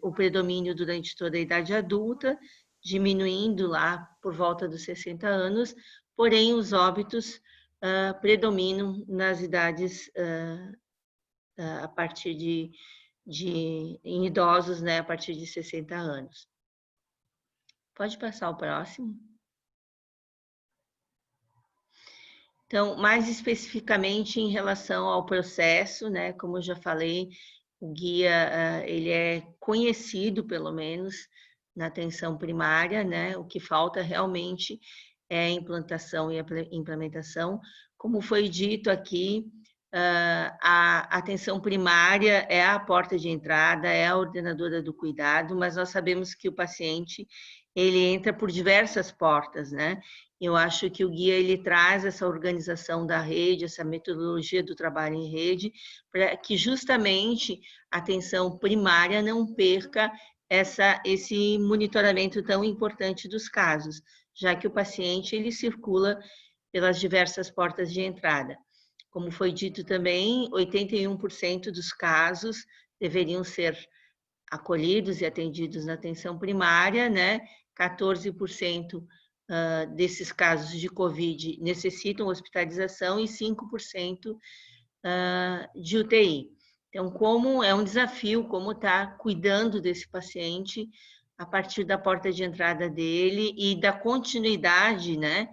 o predomínio durante toda a idade adulta, diminuindo lá por volta dos 60 anos, porém os óbitos predominam nas idades a partir em idosos, né, a partir de 60 anos. Pode passar o próximo. Então, mais especificamente em relação ao processo, né, como eu já falei, o guia ele é conhecido, pelo menos, na atenção primária, né? O que falta realmente é a implantação e a implementação. Como foi dito aqui, a atenção primária é a porta de entrada, é a ordenadora do cuidado, mas nós sabemos que o paciente ele entra por diversas portas, né? Eu acho que o guia ele traz essa organização da rede, essa metodologia do trabalho em rede, para que justamente a atenção primária não perca esse monitoramento tão importante dos casos, já que o paciente ele circula pelas diversas portas de entrada. Como foi dito também, 81% dos casos deveriam ser acolhidos e atendidos na atenção primária, né? 14% desses casos de Covid necessitam hospitalização e 5% de UTI. Então, como é um desafio, como estar cuidando desse paciente a partir da porta de entrada dele e da continuidade, né,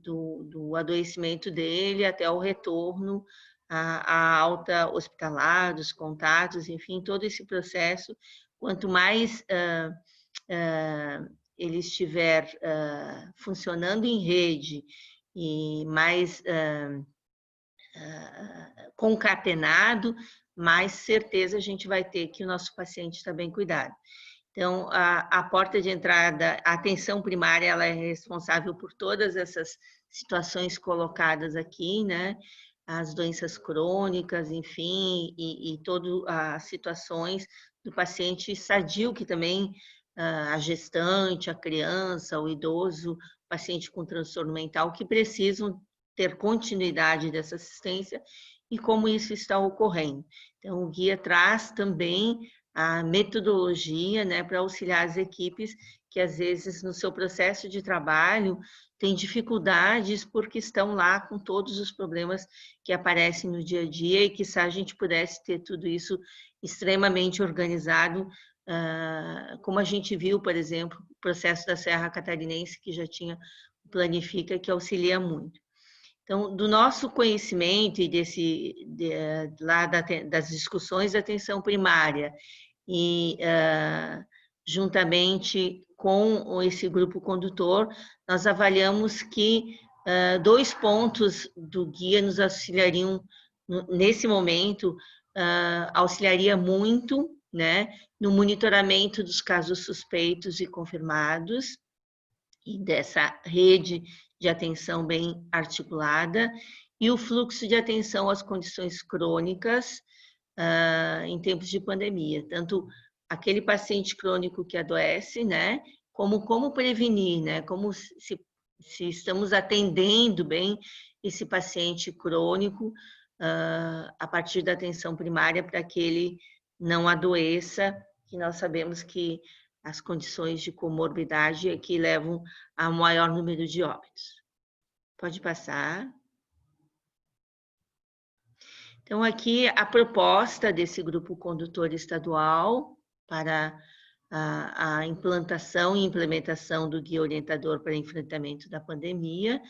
do adoecimento dele até o retorno à alta hospitalar, dos contatos, enfim, todo esse processo. Quanto mais ele estiver funcionando em rede e mais concatenado, mais certeza a gente vai ter que o nosso paciente está bem cuidado. Então, a porta de entrada, a atenção primária, ela é responsável por todas essas situações colocadas aqui, né? As doenças crônicas, enfim, e todas as situações do paciente sadio, que também a gestante, a criança, o idoso, o paciente com transtorno mental, que precisam ter continuidade dessa assistência e como isso está ocorrendo. Então, o guia traz também a metodologia, né, para auxiliar as equipes que, às vezes, no seu processo de trabalho, têm dificuldades porque estão lá com todos os problemas que aparecem no dia a dia e que, se a gente pudesse ter tudo isso extremamente organizado, como a gente viu, por exemplo, o processo da Serra Catarinense, que já tinha o Planifica, que auxilia muito. Então, do nosso conhecimento e das discussões da atenção primária e juntamente com esse grupo condutor, nós avaliamos que 2 pontos do guia nos auxiliariam, nesse momento, auxiliaria muito, né, no monitoramento dos casos suspeitos e confirmados e dessa rede de atenção bem articulada, e o fluxo de atenção às condições crônicas em tempos de pandemia, tanto aquele paciente crônico que adoece, né, como prevenir, né, como se estamos atendendo bem esse paciente crônico a partir da atenção primária para que ele não adoeça, que nós sabemos que as condições de comorbidade é que levam a maior número de óbitos. Pode passar. Então, aqui a proposta desse grupo condutor estadual para a implantação e implementação do guia orientador para enfrentamento da pandemia.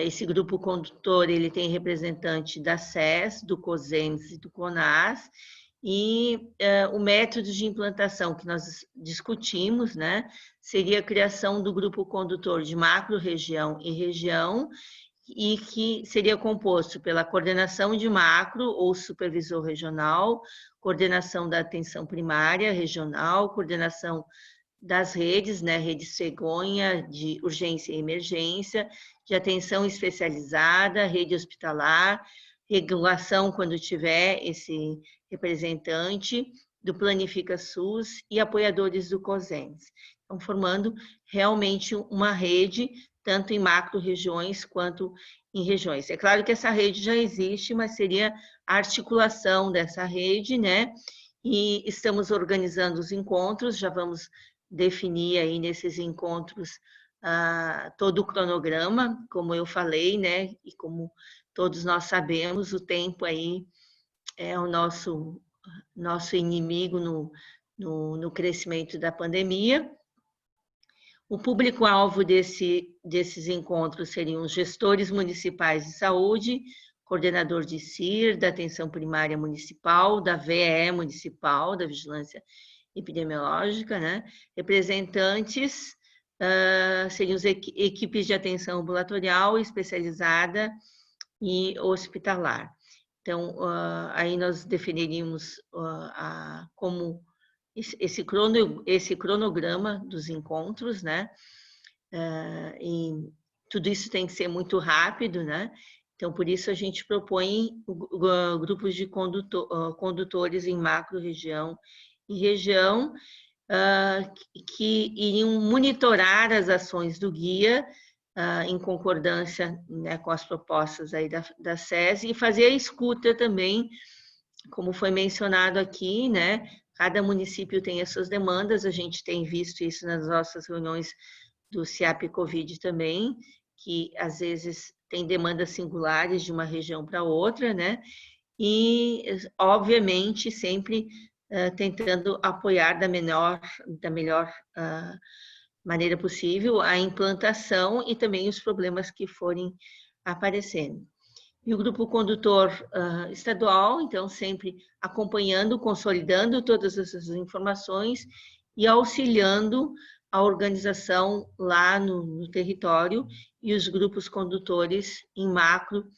Esse grupo condutor, ele tem representante da SES, do COSENS e do CONAS, e o método de implantação que nós discutimos, né, seria a criação do grupo condutor de macro-região e região, e que seria composto pela coordenação de macro ou supervisor regional, coordenação da atenção primária regional, coordenação das redes, né, rede cegonha de urgência e emergência, de atenção especializada, rede hospitalar, regulação quando tiver esse representante do Planifica SUS e apoiadores do COSENS. Então, formando realmente uma rede, tanto em macro-regiões quanto em regiões. É claro que essa rede já existe, mas seria a articulação dessa rede, né? E estamos organizando os encontros, já vamos definir aí nesses encontros todo o cronograma, como eu falei, né? E como todos nós sabemos, o tempo aí é o nosso inimigo no crescimento da pandemia. O público-alvo desses encontros seriam os gestores municipais de saúde, coordenador de CIR, da atenção primária municipal, da VE municipal, da vigilância epidemiológica, né? Representantes seriam as equipes de atenção ambulatorial, especializada e hospitalar. Então, aí nós definiríamos como esse cronograma dos encontros, né? E tudo isso tem que ser muito rápido, né? Então, por isso a gente propõe grupos de condutores em macro-região e região que iriam monitorar as ações do guia em concordância, né, com as propostas aí da SES e fazer a escuta também, como foi mencionado aqui, né? Cada município tem as suas demandas, a gente tem visto isso nas nossas reuniões do CIAP Covid também, que às vezes tem demandas singulares de uma região para outra, né? E, obviamente, sempre tentando apoiar da melhor maneira possível a implantação e também os problemas que forem aparecendo. E o grupo condutor estadual, então, sempre acompanhando, consolidando todas essas informações e auxiliando a organização lá no território e os grupos condutores em macro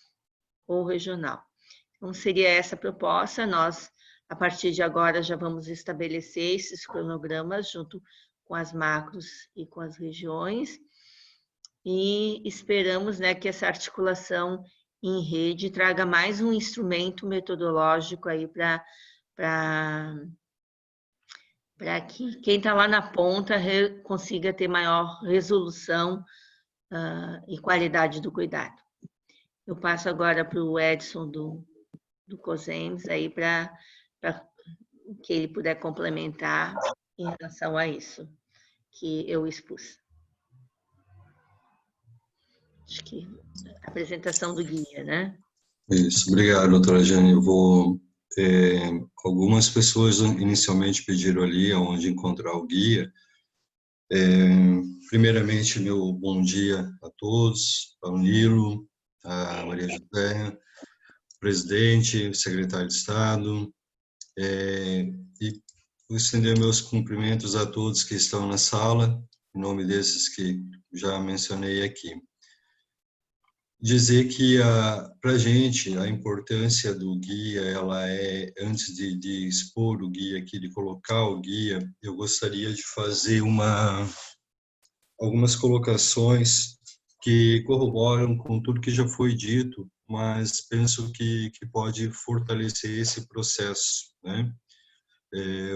ou regional. Então, seria essa a proposta. Nós, a partir de agora, já vamos estabelecer esses cronogramas junto com as macros e com as regiões, e esperamos, né, que essa articulação em rede traga mais um instrumento metodológico aí para que quem está lá na ponta consiga ter maior resolução e qualidade do cuidado. Eu passo agora para o Edson do COSENS aí para que ele puder complementar em relação a isso que eu expus. Acho que a apresentação do guia, né? Isso, obrigado, doutora Jane. Eu vou... algumas pessoas inicialmente pediram ali onde encontrar o guia. Primeiramente, meu bom dia a todos, ao Nilo, a Maria José, presidente, secretário de Estado, e vou estender meus cumprimentos a todos que estão na sala, em nome desses que já mencionei aqui. Dizer que, para a gente, a importância do guia, ela é, antes de expor o guia aqui, de colocar o guia, eu gostaria de fazer algumas colocações que corroboram com tudo que já foi dito, mas penso que pode fortalecer esse processo, né?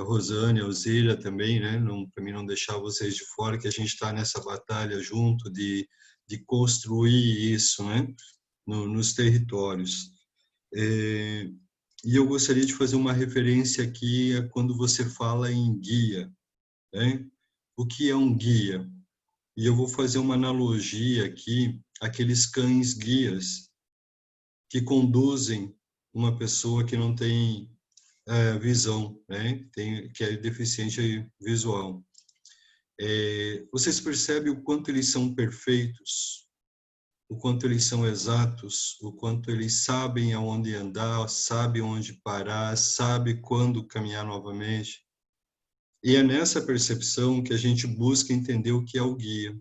Rosane, Alzira também, né? Para mim não deixar vocês de fora, que a gente está nessa batalha junto de construir isso, né? Nos territórios. E eu gostaria de fazer uma referência aqui a quando você fala em guia, né? O que é um guia? E eu vou fazer uma analogia aqui, aqueles cães guias que conduzem uma pessoa que não tem visão, né? Que é deficiente visual. Vocês percebem o quanto eles são perfeitos, o quanto eles são exatos, o quanto eles sabem aonde andar, sabem onde parar, sabem quando caminhar novamente. E é nessa percepção que a gente busca entender o que é o guia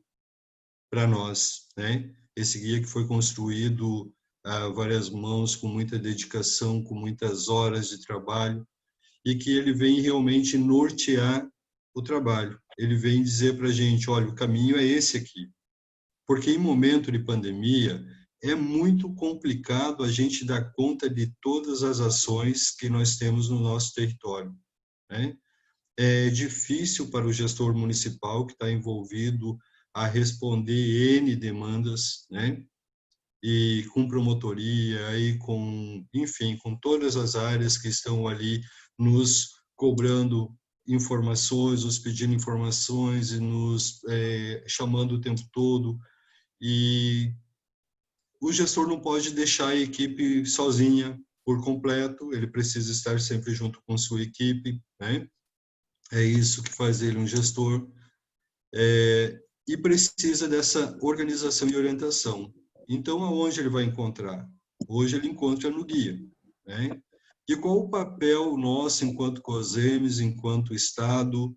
para nós, né? Esse guia que foi construído a várias mãos, com muita dedicação, com muitas horas de trabalho, e que ele vem realmente nortear o trabalho. Ele vem dizer para a gente, olha, o caminho é esse aqui. Porque em momento de pandemia, é muito complicado a gente dar conta de todas as ações que nós temos no nosso território, né? É difícil para o gestor municipal que está envolvido a responder N demandas, né? E com promotoria, e enfim, com todas as áreas que estão ali nos cobrando informações, nos pedindo informações e nos chamando o tempo todo. E o gestor não pode deixar a equipe sozinha por completo, ele precisa estar sempre junto com sua equipe, né? É isso que faz ele um gestor. E precisa dessa organização e orientação. Então, aonde ele vai encontrar? Hoje ele encontra no guia, né? E qual o papel nosso, enquanto COSEMS, enquanto Estado,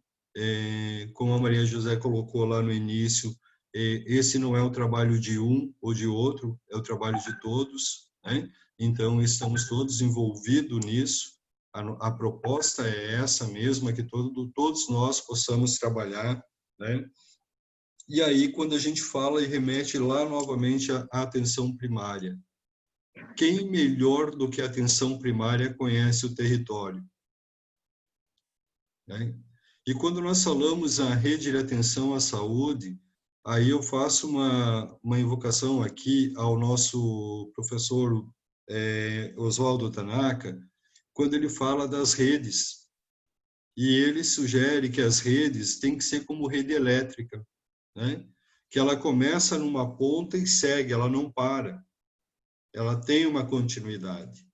como a Maria José colocou lá no início, esse não é o trabalho de um ou de outro, é o trabalho de todos, né? Então, estamos todos envolvidos nisso. A proposta é essa mesma, que todos nós possamos trabalhar, né? E aí, quando a gente fala e remete lá novamente à atenção primária, quem melhor do que a atenção primária conhece o território? Né? E quando nós falamos a rede de atenção à saúde, aí eu faço uma invocação aqui ao nosso professor Oswaldo Tanaka, quando ele fala das redes. E ele sugere que as redes têm que ser como rede elétrica, né? Que ela começa numa ponta e segue, ela não para. Ela tem uma continuidade.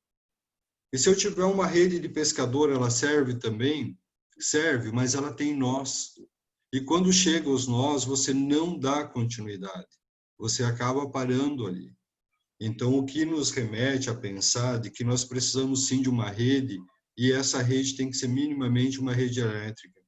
E se eu tiver uma rede de pescador, ela serve também? Serve, mas ela tem nós. E quando chega os nós, você não dá continuidade. Você acaba parando ali. Então, o que nos remete a pensar de que nós precisamos sim de uma rede, e essa rede tem que ser minimamente uma rede elétrica,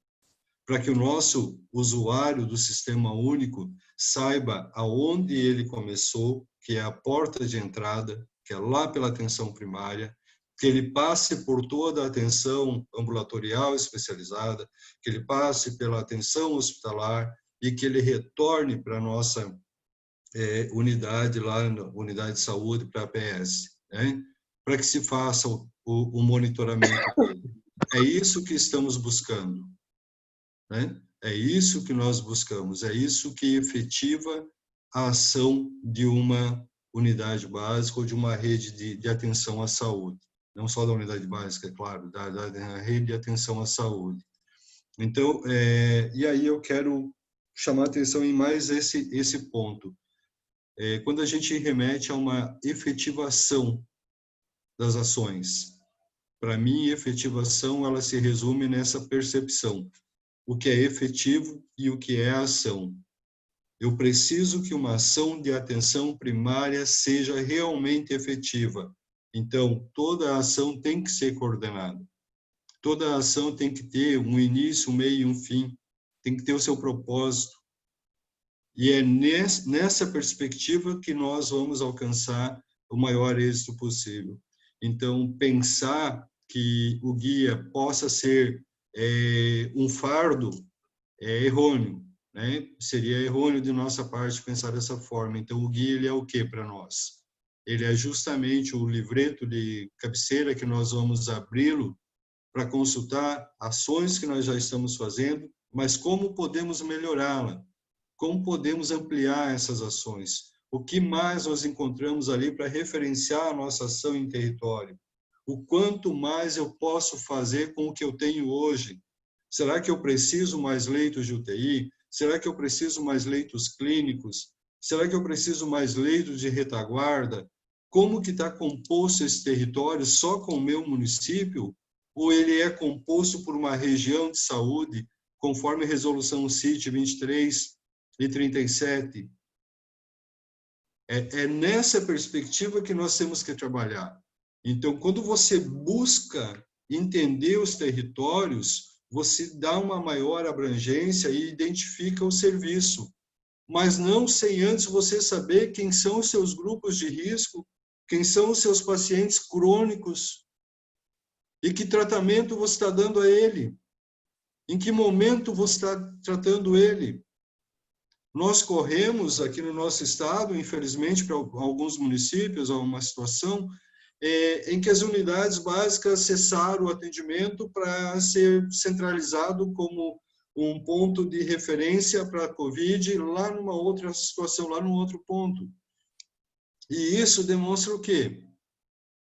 para que o nosso usuário do sistema único saiba aonde ele começou, que é a porta de entrada, que é lá pela atenção primária, que ele passe por toda a atenção ambulatorial especializada, que ele passe pela atenção hospitalar e que ele retorne para a nossa unidade lá, unidade de saúde, para a APS, né? Para que se faça o monitoramento dele. É isso que estamos buscando, né? É isso que nós buscamos, é isso que efetiva a ação de uma unidade básica ou de uma rede de atenção à saúde. Não só da unidade básica, é claro, da rede de atenção à saúde. Então, e aí eu quero chamar a atenção em mais esse ponto. Quando a gente remete a uma efetivação das ações, para mim, efetivação ela se resume nessa percepção. O que é efetivo e o que é ação. Eu preciso que uma ação de atenção primária seja realmente efetiva. Então, toda a ação tem que ser coordenada. Toda a ação tem que ter um início, um meio e um fim. Tem que ter o seu propósito. E é nessa perspectiva que nós vamos alcançar o maior êxito possível. Então, pensar que o guia possa ser um fardo é errôneo, né? Seria errôneo de nossa parte pensar dessa forma. Então, o guia ele é o que para nós? Ele é justamente o livreto de cabeceira que nós vamos abri-lo para consultar ações que nós já estamos fazendo, mas como podemos melhorá-la? Como podemos ampliar essas ações? O que mais nós encontramos ali para referenciar a nossa ação em território? O quanto mais eu posso fazer com o que eu tenho hoje? Será que eu preciso mais leitos de UTI? Será que eu preciso mais leitos clínicos? Será que eu preciso mais leitos de retaguarda? Como que está composto esse território só com o meu município? Ou ele é composto por uma região de saúde, conforme a resolução CIT 23 e 37? É nessa perspectiva que nós temos que trabalhar. Então, quando você busca entender os territórios, você dá uma maior abrangência e identifica o serviço, mas não sem antes você saber quem são os seus grupos de risco, quem são os seus pacientes crônicos e que tratamento você está dando a ele, em que momento você está tratando ele. Nós corremos aqui no nosso estado, infelizmente, para alguns municípios, uma situação em que as unidades básicas cessaram o atendimento para ser centralizado como um ponto de referência para a Covid lá numa outra situação, lá num outro ponto. E isso demonstra o quê?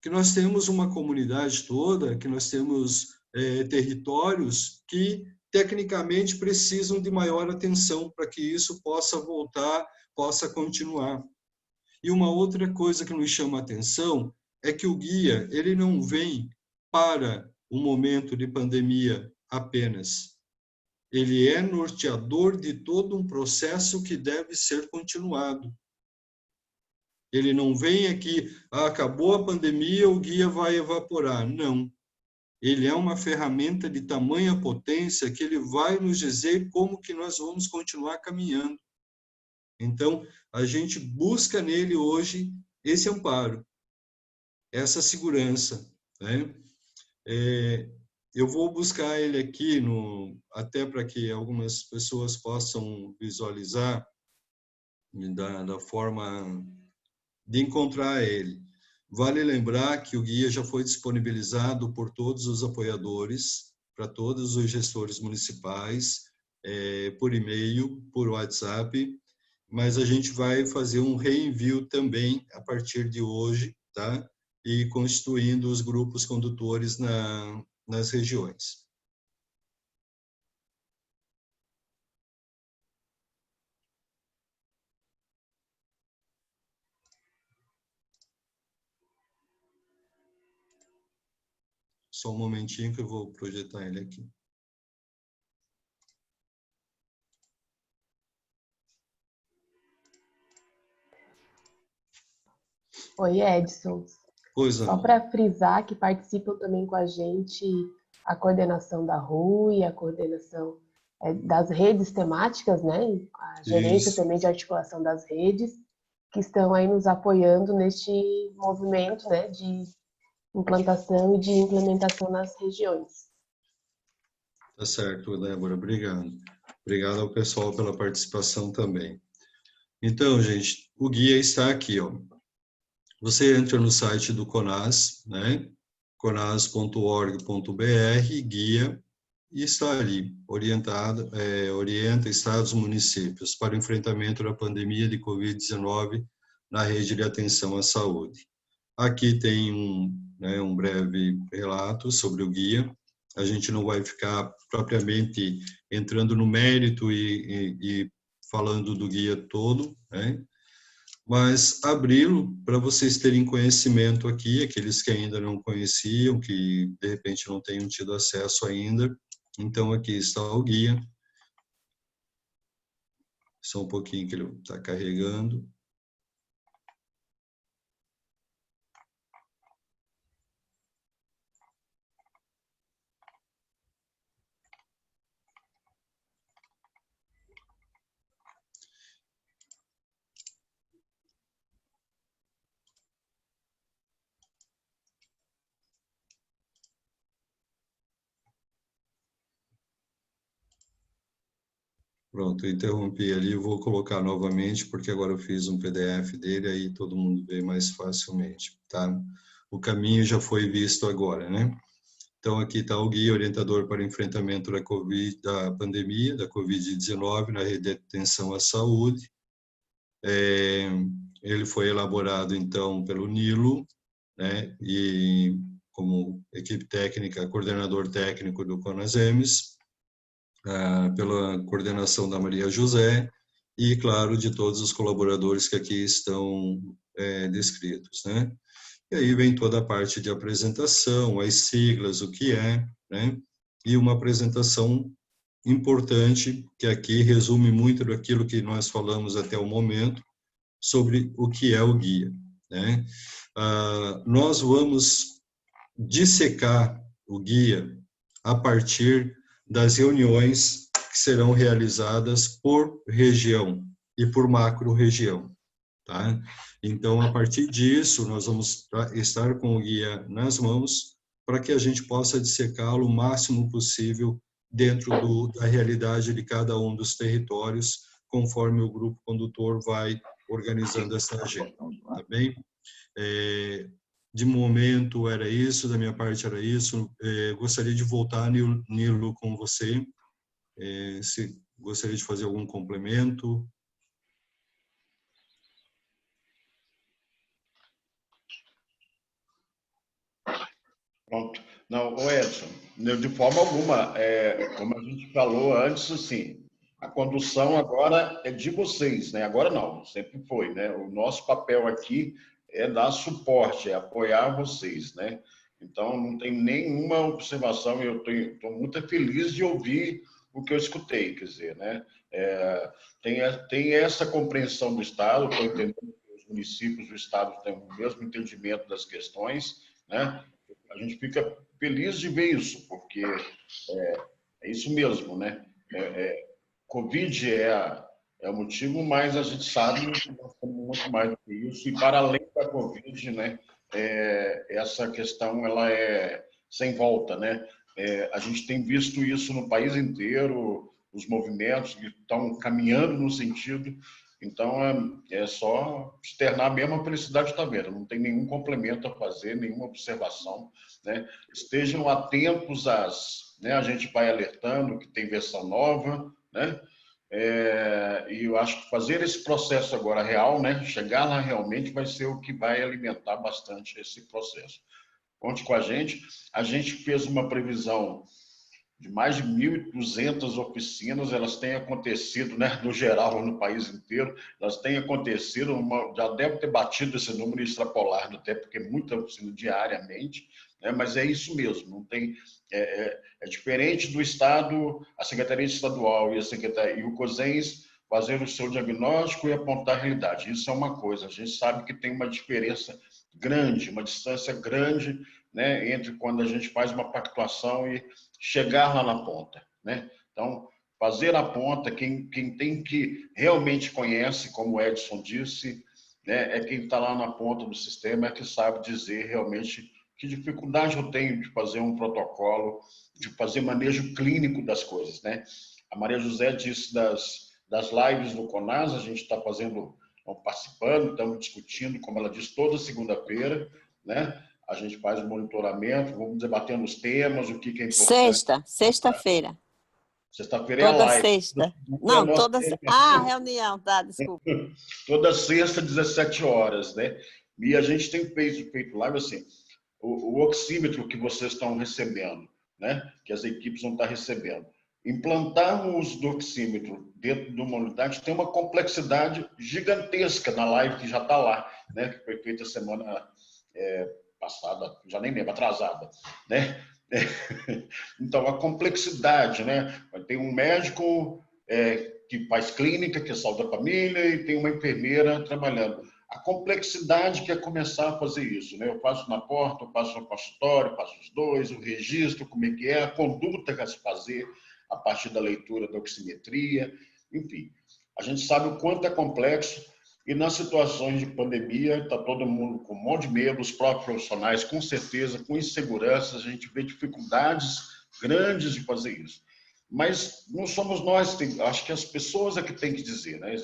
Que nós temos uma comunidade toda, que nós temos territórios que tecnicamente precisam de maior atenção para que isso possa voltar, possa continuar. E uma outra coisa que nos chama a atenção é que o guia, ele não vem para um momento de pandemia apenas. Ele é norteador de todo um processo que deve ser continuado. Ele não vem aqui, acabou a pandemia, o guia vai evaporar. Não. Ele é uma ferramenta de tamanha potência que ele vai nos dizer como que nós vamos continuar caminhando. Então, a gente busca nele hoje esse amparo, essa segurança, né? Eu vou buscar ele aqui, até para que algumas pessoas possam visualizar da forma de encontrar ele. Vale lembrar que o guia já foi disponibilizado por todos os apoiadores, para todos os gestores municipais, por e-mail, por WhatsApp, mas a gente vai fazer um reenvio também a partir de hoje, tá? E constituindo os grupos condutores nas regiões. Só um momentinho que eu vou projetar ele aqui. Oi, Edson. Pois Só não. para frisar que participam também com a gente a coordenação da RUI, a coordenação das redes temáticas, né? A gerência Isso. também de articulação das redes, que estão aí nos apoiando neste movimento, né, de implantação e de implementação nas regiões. Tá certo, Débora, obrigado. Obrigado ao pessoal pela participação também. Então, gente, o guia está aqui, ó. Você entra no site do CONAS, né? conas.org.br, guia, e está ali, orienta estados e municípios para o enfrentamento da pandemia de Covid-19 na rede de atenção à saúde. Aqui tem um breve relato sobre o guia. A gente não vai ficar propriamente entrando no mérito e falando do guia todo, né? Mas abri-lo para vocês terem conhecimento aqui, aqueles que ainda não conheciam, que de repente não tenham tido acesso ainda. Então, aqui está o guia. Só um pouquinho que ele está carregando. Pronto, eu interrompi ali, vou colocar novamente, porque agora eu fiz um PDF dele, aí todo mundo vê mais facilmente, tá? O caminho já foi visto agora, né? Então, aqui está o guia orientador para o enfrentamento da pandemia, da Covid-19, na rede de atenção à saúde. Ele foi elaborado, então, pelo Nilo, né? E como equipe técnica, coordenador técnico do CONASEMES, pela coordenação da Maria José e, claro, de todos os colaboradores que aqui estão descritos, né? E aí vem toda a parte de apresentação, as siglas, o que é, né? E uma apresentação importante, que aqui resume muito daquilo que nós falamos até o momento, sobre o que é o guia, né? Nós vamos dissecar o guia a partir das reuniões que serão realizadas por região e por macro-região, tá? Então, a partir disso, nós vamos estar com o guia nas mãos para que a gente possa dissecá-lo o máximo possível dentro da realidade de cada um dos territórios, conforme o grupo condutor vai organizando essa agenda, tá bem? De momento era isso, da minha parte era isso. Gostaria de voltar, Nilo, com você. Se gostaria de fazer algum complemento. Pronto. Não, Edson, de forma alguma, como a gente falou antes, assim, a condução agora é de vocês, né? Agora não, sempre foi, né? O nosso papel aqui é dar suporte, é apoiar vocês, né? Então, não tem nenhuma observação, eu estou muito feliz de ouvir o que eu escutei, quer dizer, né? Tem essa compreensão do Estado, estou entendendo que os municípios do Estado têm o mesmo entendimento das questões, né? A gente fica feliz de ver isso, porque é isso mesmo, né? Covid é o motivo, mas a gente sabe que nós temos muito mais do que isso, e para além da Covid, né? Essa questão ela é sem volta, né? A gente tem visto isso no país inteiro, os movimentos que estão caminhando no sentido. Então, é só externar mesmo a felicidade de estar vendo. Não tem nenhum complemento a fazer, nenhuma observação, né? Estejam atentos né? A gente vai alertando que tem versão nova, né? E eu acho que fazer esse processo agora real, né? Chegar lá realmente vai ser o que vai alimentar bastante esse processo. Conte com a gente. A gente fez uma previsão de mais de 1.200 oficinas, elas têm acontecido, né, no geral, no país inteiro, elas têm acontecido, já deve ter batido esse número e extrapolado até, porque é muita oficina diariamente, né? Mas é isso mesmo, não tem, é diferente do Estado, a Secretaria Estadual e o COSENS fazer o seu diagnóstico e apontar a realidade. Isso é uma coisa, a gente sabe que tem uma diferença grande, uma distância grande, né, entre quando a gente faz uma pactuação e chegar lá na ponta, né? Então, fazer a ponta, quem tem que realmente conhece, como o Edson disse, né, é quem está lá na ponta do sistema, é que sabe dizer realmente que dificuldade eu tenho de fazer um protocolo, de fazer manejo clínico das coisas, né? A Maria José disse das lives do CONAS, a gente está fazendo, estamos participando, estamos discutindo, como ela disse, toda segunda-feira, né? A gente faz o monitoramento, vamos debatendo os temas, o que é importante. Sexta-feira. Sexta-feira é a Toda live. sexta. Não, toda... Ah, reunião, tá, desculpa. Toda sexta, 17 horas, né? E a gente tem feito live assim, o oxímetro que vocês estão recebendo, né? Que as equipes vão estar recebendo. Implantar o uso do oxímetro dentro de uma unidade tem uma complexidade gigantesca na live que já está lá, né? Que foi feita semana passada, já nem lembro, atrasada, né? Então, a complexidade, né? Tem um médico que faz clínica, que é saúde da família, e tem uma enfermeira trabalhando. A complexidade que é começar a fazer isso, né? Eu passo na porta, eu passo no consultório, passo os dois, o registro, como é que é, a conduta que é se fazer a partir da leitura da oximetria, enfim. A gente sabe o quanto é complexo e nas situações de pandemia está todo mundo com um monte de medo, os próprios profissionais, com certeza, com insegurança, a gente vê dificuldades grandes de fazer isso. Mas não somos nós, acho que as pessoas é que têm que dizer, né?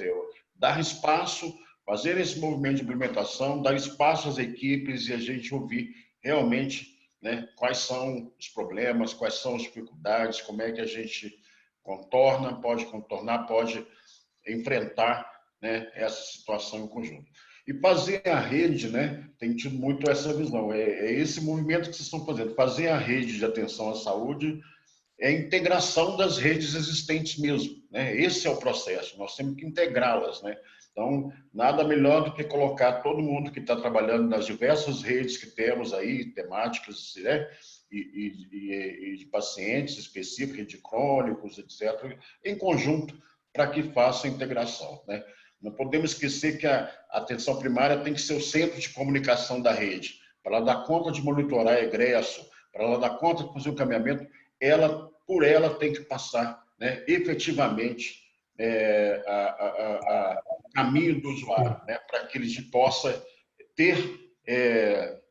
Dar espaço, fazer esse movimento de implementação, dar espaço às equipes e a gente ouvir realmente, né, quais são os problemas, quais são as dificuldades, como é que a gente pode contornar, pode enfrentar, né, essa situação em conjunto. E fazer a rede, né, tem tido muito essa visão, é esse movimento que vocês estão fazendo, fazer a rede de atenção à saúde é a integração das redes existentes mesmo, né? Esse é o processo, nós temos que integrá-las, né? Então, nada melhor do que colocar todo mundo que está trabalhando nas diversas redes que temos aí, temáticas, né? E de pacientes específicos, de crônicos, etc., em conjunto, para que faça a integração, né? Não podemos esquecer que a atenção primária tem que ser o centro de comunicação da rede, para ela dar conta de monitorar egresso, para ela dar conta de fazer o encaminhamento, por ela tem que passar, né, efetivamente o caminho do usuário, né, para que ele possa ter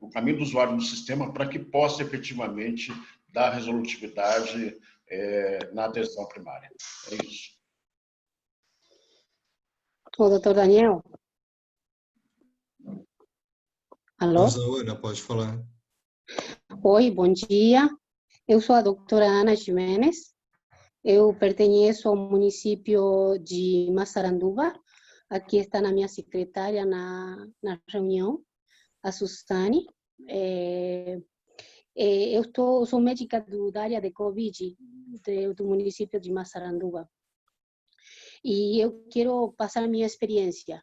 o caminho do usuário no sistema para que possa efetivamente dar resolutividade na atenção primária. É isso. O doutor Daniel? Alô? Ana, pode falar. Oi, bom dia. Eu sou a doutora Ana Jimenez. Eu pertenço ao município de Massaranduba. Aqui está na minha secretária na reunião, a Suzane. Eu sou médica da área de Covid do município de Massaranduba. E eu quero passar a minha experiência.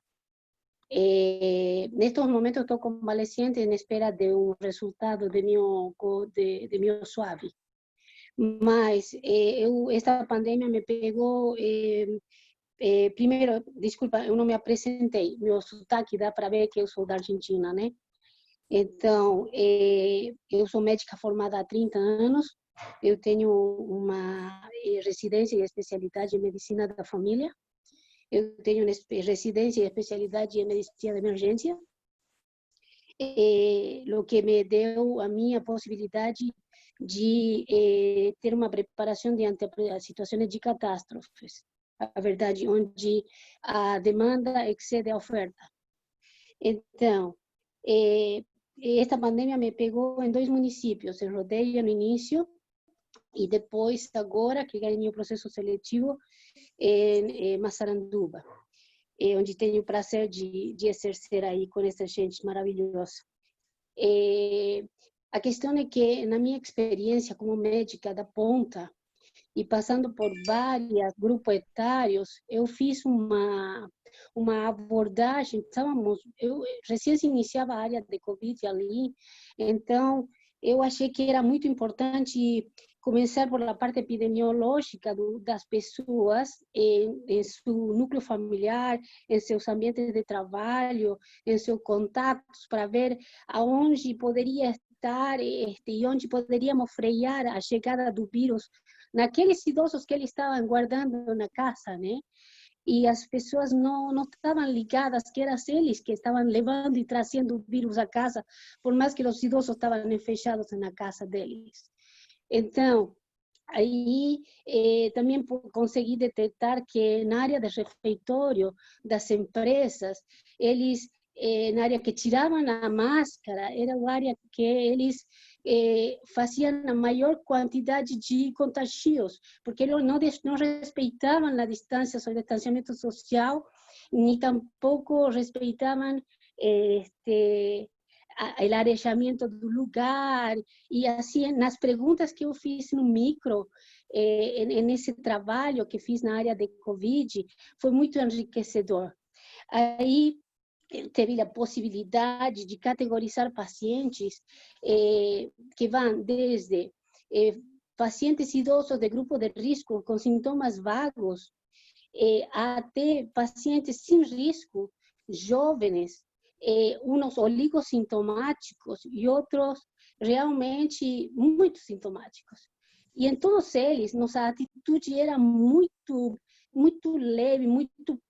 Nestes momentos estou convalescente em espera de um resultado de meu suave. Mas esta pandemia me pegou... primeiro, desculpa, eu não me apresentei. Meu sotaque dá para ver que eu sou da Argentina, né? Então, eu sou médica formada há 30 anos. Eu tenho uma residência e especialidade em medicina da família. Eu tenho residência e especialidade em medicina de emergência, o que me deu a minha possibilidade de ter uma preparação diante a situações de catástrofes, a verdade, onde a demanda excede a oferta. Então, esta pandemia me pegou em 2 municípios, em Rodeia no início, e depois, agora, que ganhei o processo seletivo, em Massaranduba, onde tenho o prazer de exercer aí com essa gente maravilhosa. A questão é que, na minha experiência como médica da ponta, e passando por vários grupos etários, eu fiz uma abordagem, eu recém iniciava a área de Covid ali, então eu achei que era muito importante começar por a parte epidemiológica das pessoas em seu núcleo familiar, em seus ambientes de trabalho, em seus contatos, para ver aonde poderia estar e onde poderíamos frear a chegada do vírus naqueles idosos que eles estavam guardando na casa, né? E as pessoas não estavam ligadas que eram eles que estavam levando e trazendo o vírus a casa, por mais que os idosos estavam fechados na casa deles. Então, aí também consegui detectar que na área de refeitório das empresas, eles, na área que tiravam a máscara, era a área que eles faziam a maior quantidade de contagios, porque eles não respeitavam a distância, o distanciamento social, nem tampouco respeitavam o arejamento do lugar, e assim, nas perguntas que eu fiz no micro, nesse trabalho que fiz na área de Covid, foi muito enriquecedor. Aí, teve a possibilidade de categorizar pacientes que vão desde pacientes idosos de grupo de risco com sintomas vagos até pacientes sem risco, jovens, uns oligossintomáticos e outros realmente muito sintomáticos. E em todos eles, nossa atitude era muito leve,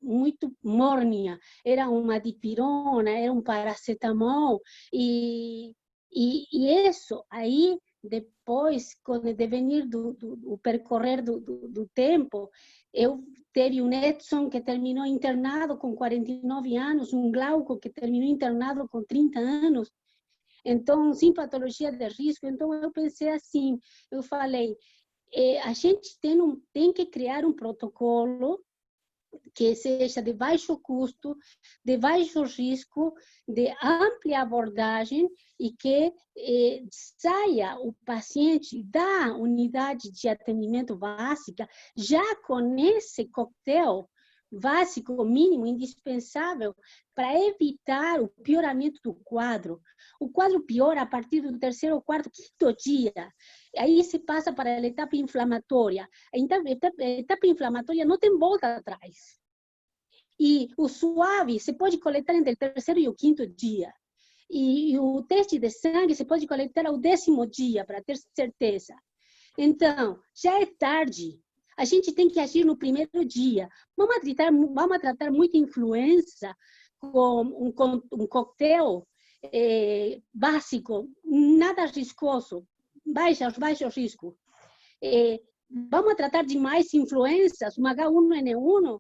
muito morna. Era uma dipirona, era um paracetamol. E isso aí, depois, com o devenir do percorrer do tempo, eu teve um Edson que terminou internado com 49 anos, um Glauco que terminou internado com 30 anos, então, sem patologia de risco. Então, eu pensei assim, eu falei, a gente tem que criar um protocolo que seja de baixo custo, de baixo risco, de ampla abordagem e que saia o paciente da unidade de atendimento básica já com esse coquetel básico, mínimo, indispensável para evitar o pioramento do quadro. O quadro piora a partir do terceiro, quarto, quinto dia. Aí se passa para a etapa inflamatória. A etapa inflamatória não tem volta atrás. E o suave se pode coletar entre o terceiro e o quinto dia. E o teste de sangue se pode coletar ao 10º dia, para ter certeza. Então, já é tarde. A gente tem que agir no primeiro dia. Vamos tratar muita influenza com um coquetel básico, nada riscoso, baixo risco. Vamos tratar de mais influenças, um H1N1?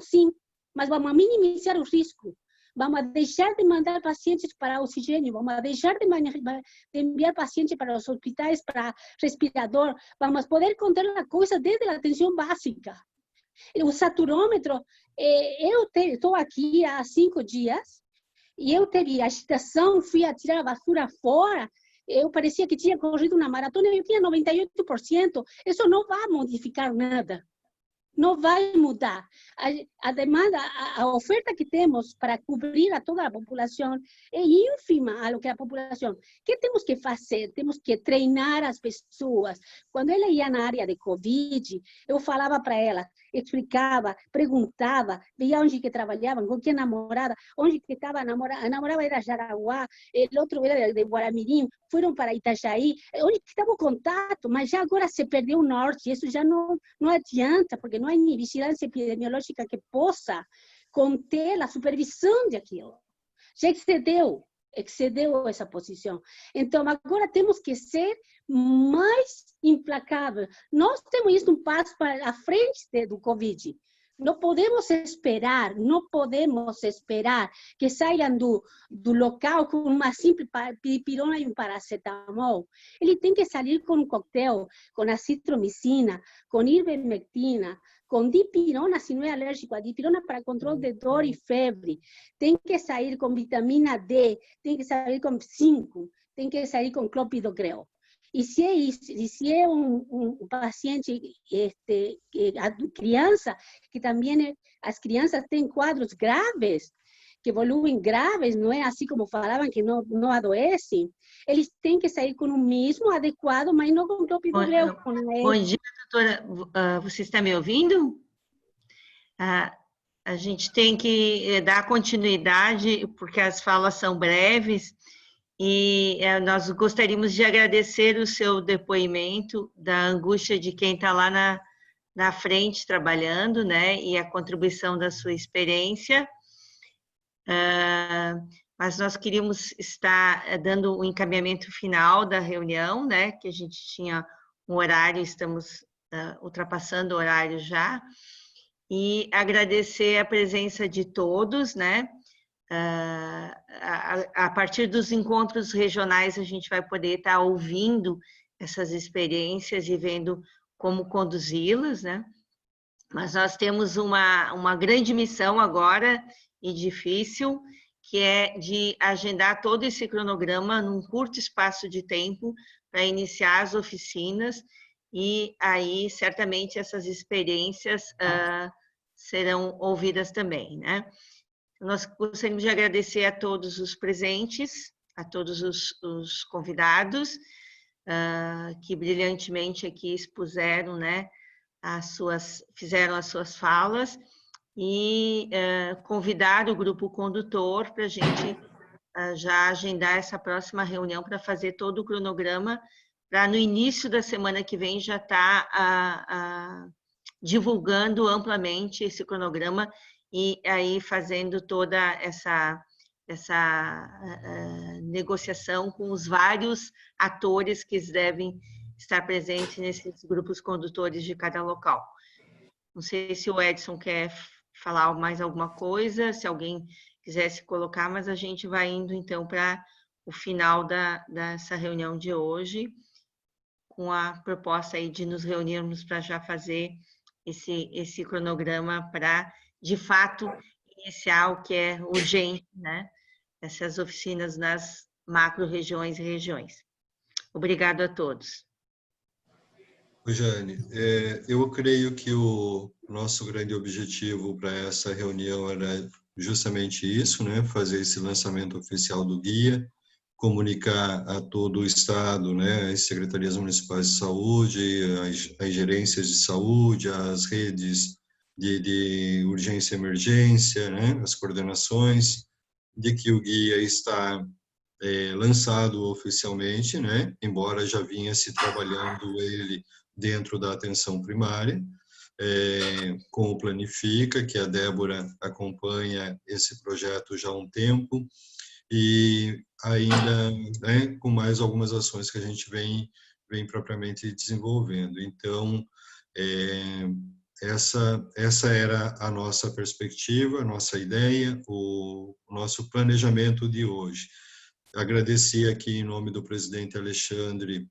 Sim, mas vamos minimizar o risco. Vamos deixar de mandar pacientes para oxigênio, vamos deixar de enviar pacientes para os hospitais para respirador, vamos poder conter a coisa desde a atenção básica. O saturômetro, eu estou aqui há 5 dias e eu teve agitação, fui a tirar a basura fora, eu parecia que tinha corrido uma maratona e eu tinha 98%. Isso não vai modificar nada. Não vai mudar. A demanda, a oferta que temos para cobrir a toda a população é ínfima a lo que a população. O que temos que fazer? Temos que treinar as pessoas. Quando ela ia na área de Covid, eu falava para ela, explicava, perguntava, via onde que trabalhavam, com quem namorada, onde que estava a namorada era Jaraguá, o outro era de Guaramirim, foram para Itajaí, onde que estava o contato, mas já agora se perdeu o norte, isso já não adianta, porque não há vigilância epidemiológica que possa conter a supervisão daquilo. Já excedeu essa posição. Então, agora temos que ser mais implacáveis. Nós temos isso um passo para a frente do Covid. Não podemos esperar que saiam do local com uma simples pirona e um paracetamol. Ele tem que sair com um coquetel, com azitromicina, com ivermectina, com dipirona, se não é alérgico, a dipirona para controle de dor e febre. Tem que sair com vitamina D, tem que sair com zinco, tem que sair com clopidogrel. E se é um paciente, a criança, que também as crianças têm quadros graves, que evoluem graves, não é assim como falavam, que não adoecem, eles têm que sair com o mesmo adequado, mas não com tópico grego. Bom dia, doutora. Você está me ouvindo? A gente tem que dar continuidade, porque as falas são breves, e nós gostaríamos de agradecer o seu depoimento, da angústia de quem está lá na frente trabalhando, né, e a contribuição da sua experiência. Mas nós queríamos estar dando o encaminhamento final da reunião, né, que a gente tinha um horário, estamos ultrapassando o horário já, e agradecer a presença de todos, né. A partir dos encontros regionais, a gente vai poder estar ouvindo essas experiências e vendo como conduzi-las, né? Mas nós temos uma grande missão agora, e difícil, que é de agendar todo esse cronograma num curto espaço de tempo para iniciar as oficinas, e aí certamente essas experiências serão ouvidas também, né? Nós gostaríamos de agradecer a todos os presentes, a todos os convidados, que brilhantemente aqui expuseram, né, fizeram as suas falas, e convidar o grupo condutor para a gente já agendar essa próxima reunião para fazer todo o cronograma, para no início da semana que vem já estar divulgando amplamente esse cronograma e aí fazendo toda essa negociação com os vários atores que devem estar presentes nesses grupos condutores de cada local. Não sei se o Edson quer falar mais alguma coisa, se alguém quiser se colocar, mas a gente vai indo então para o final dessa reunião de hoje, com a proposta aí de nos reunirmos para já fazer esse cronograma para, de fato, iniciar o que é urgente, né? Essas oficinas nas macro-regiões e regiões. Obrigado a todos. Jane, eu creio que o nosso grande objetivo para essa reunião era justamente isso, né? Fazer esse lançamento oficial do guia, comunicar a todo o Estado, né? As secretarias municipais de saúde, as gerências de saúde, as redes de urgência e emergência, né? As coordenações, de que o guia está lançado oficialmente, né? Embora já vinha se trabalhando ele dentro da atenção primária, com o Planifica, que a Débora acompanha esse projeto já há um tempo, e ainda, né, com mais algumas ações que a gente vem propriamente desenvolvendo. Então, essa era a nossa perspectiva, a nossa ideia, o nosso planejamento de hoje. Agradecer aqui em nome do presidente Alexandre,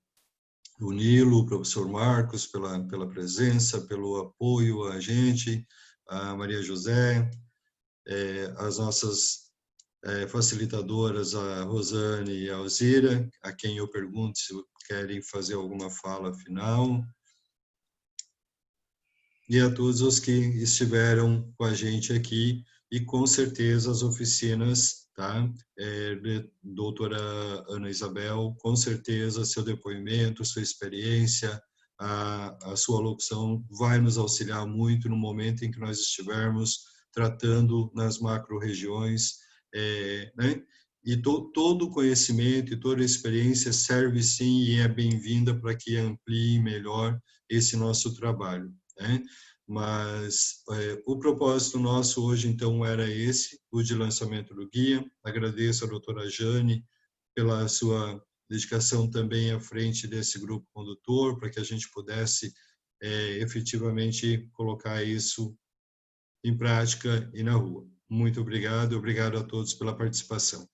o Nilo, o professor Marcos, pela presença, pelo apoio a gente, a Maria José, as nossas facilitadoras, a Rosane e a Alzira, a quem eu pergunto se querem fazer alguma fala final, e a todos os que estiveram com a gente aqui, e com certeza as oficinas, tá? Doutora Ana Isabel, com certeza seu depoimento, sua experiência, a sua locução vai nos auxiliar muito no momento em que nós estivermos tratando nas macro-regiões, né? E todo o conhecimento e toda a experiência serve sim e é bem-vinda para que amplie melhor esse nosso trabalho, né? Mas o propósito nosso hoje, então, era esse, o de lançamento do guia. Agradeço a doutora Jane pela sua dedicação também à frente desse grupo condutor, para que a gente pudesse efetivamente colocar isso em prática e na rua. Muito obrigado, obrigado a todos pela participação.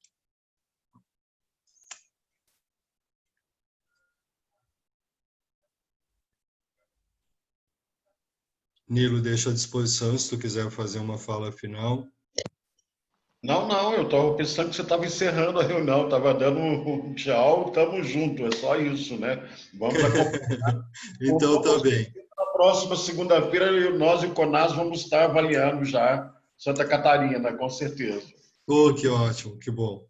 Nilo, deixo à disposição, se tu quiser fazer uma fala final. Não, eu estava pensando que você estava encerrando a reunião, estava dando um tchau, estamos juntos, é só isso, né? Vamos acompanhar. Então, tá bem. Na próxima segunda-feira, nós e o CONAS vamos estar avaliando já Santa Catarina, com certeza. Oh, que ótimo, que bom.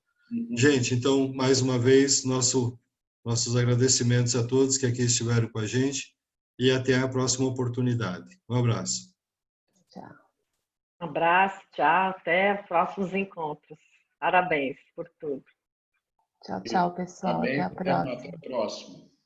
Gente, então, mais uma vez, nossos agradecimentos a todos que aqui estiveram com a gente e até a próxima oportunidade. Um abraço. Tchau. Um abraço, tchau, até próximos encontros. Parabéns por tudo. Tchau, tchau, pessoal. Até a próxima. Até a próxima.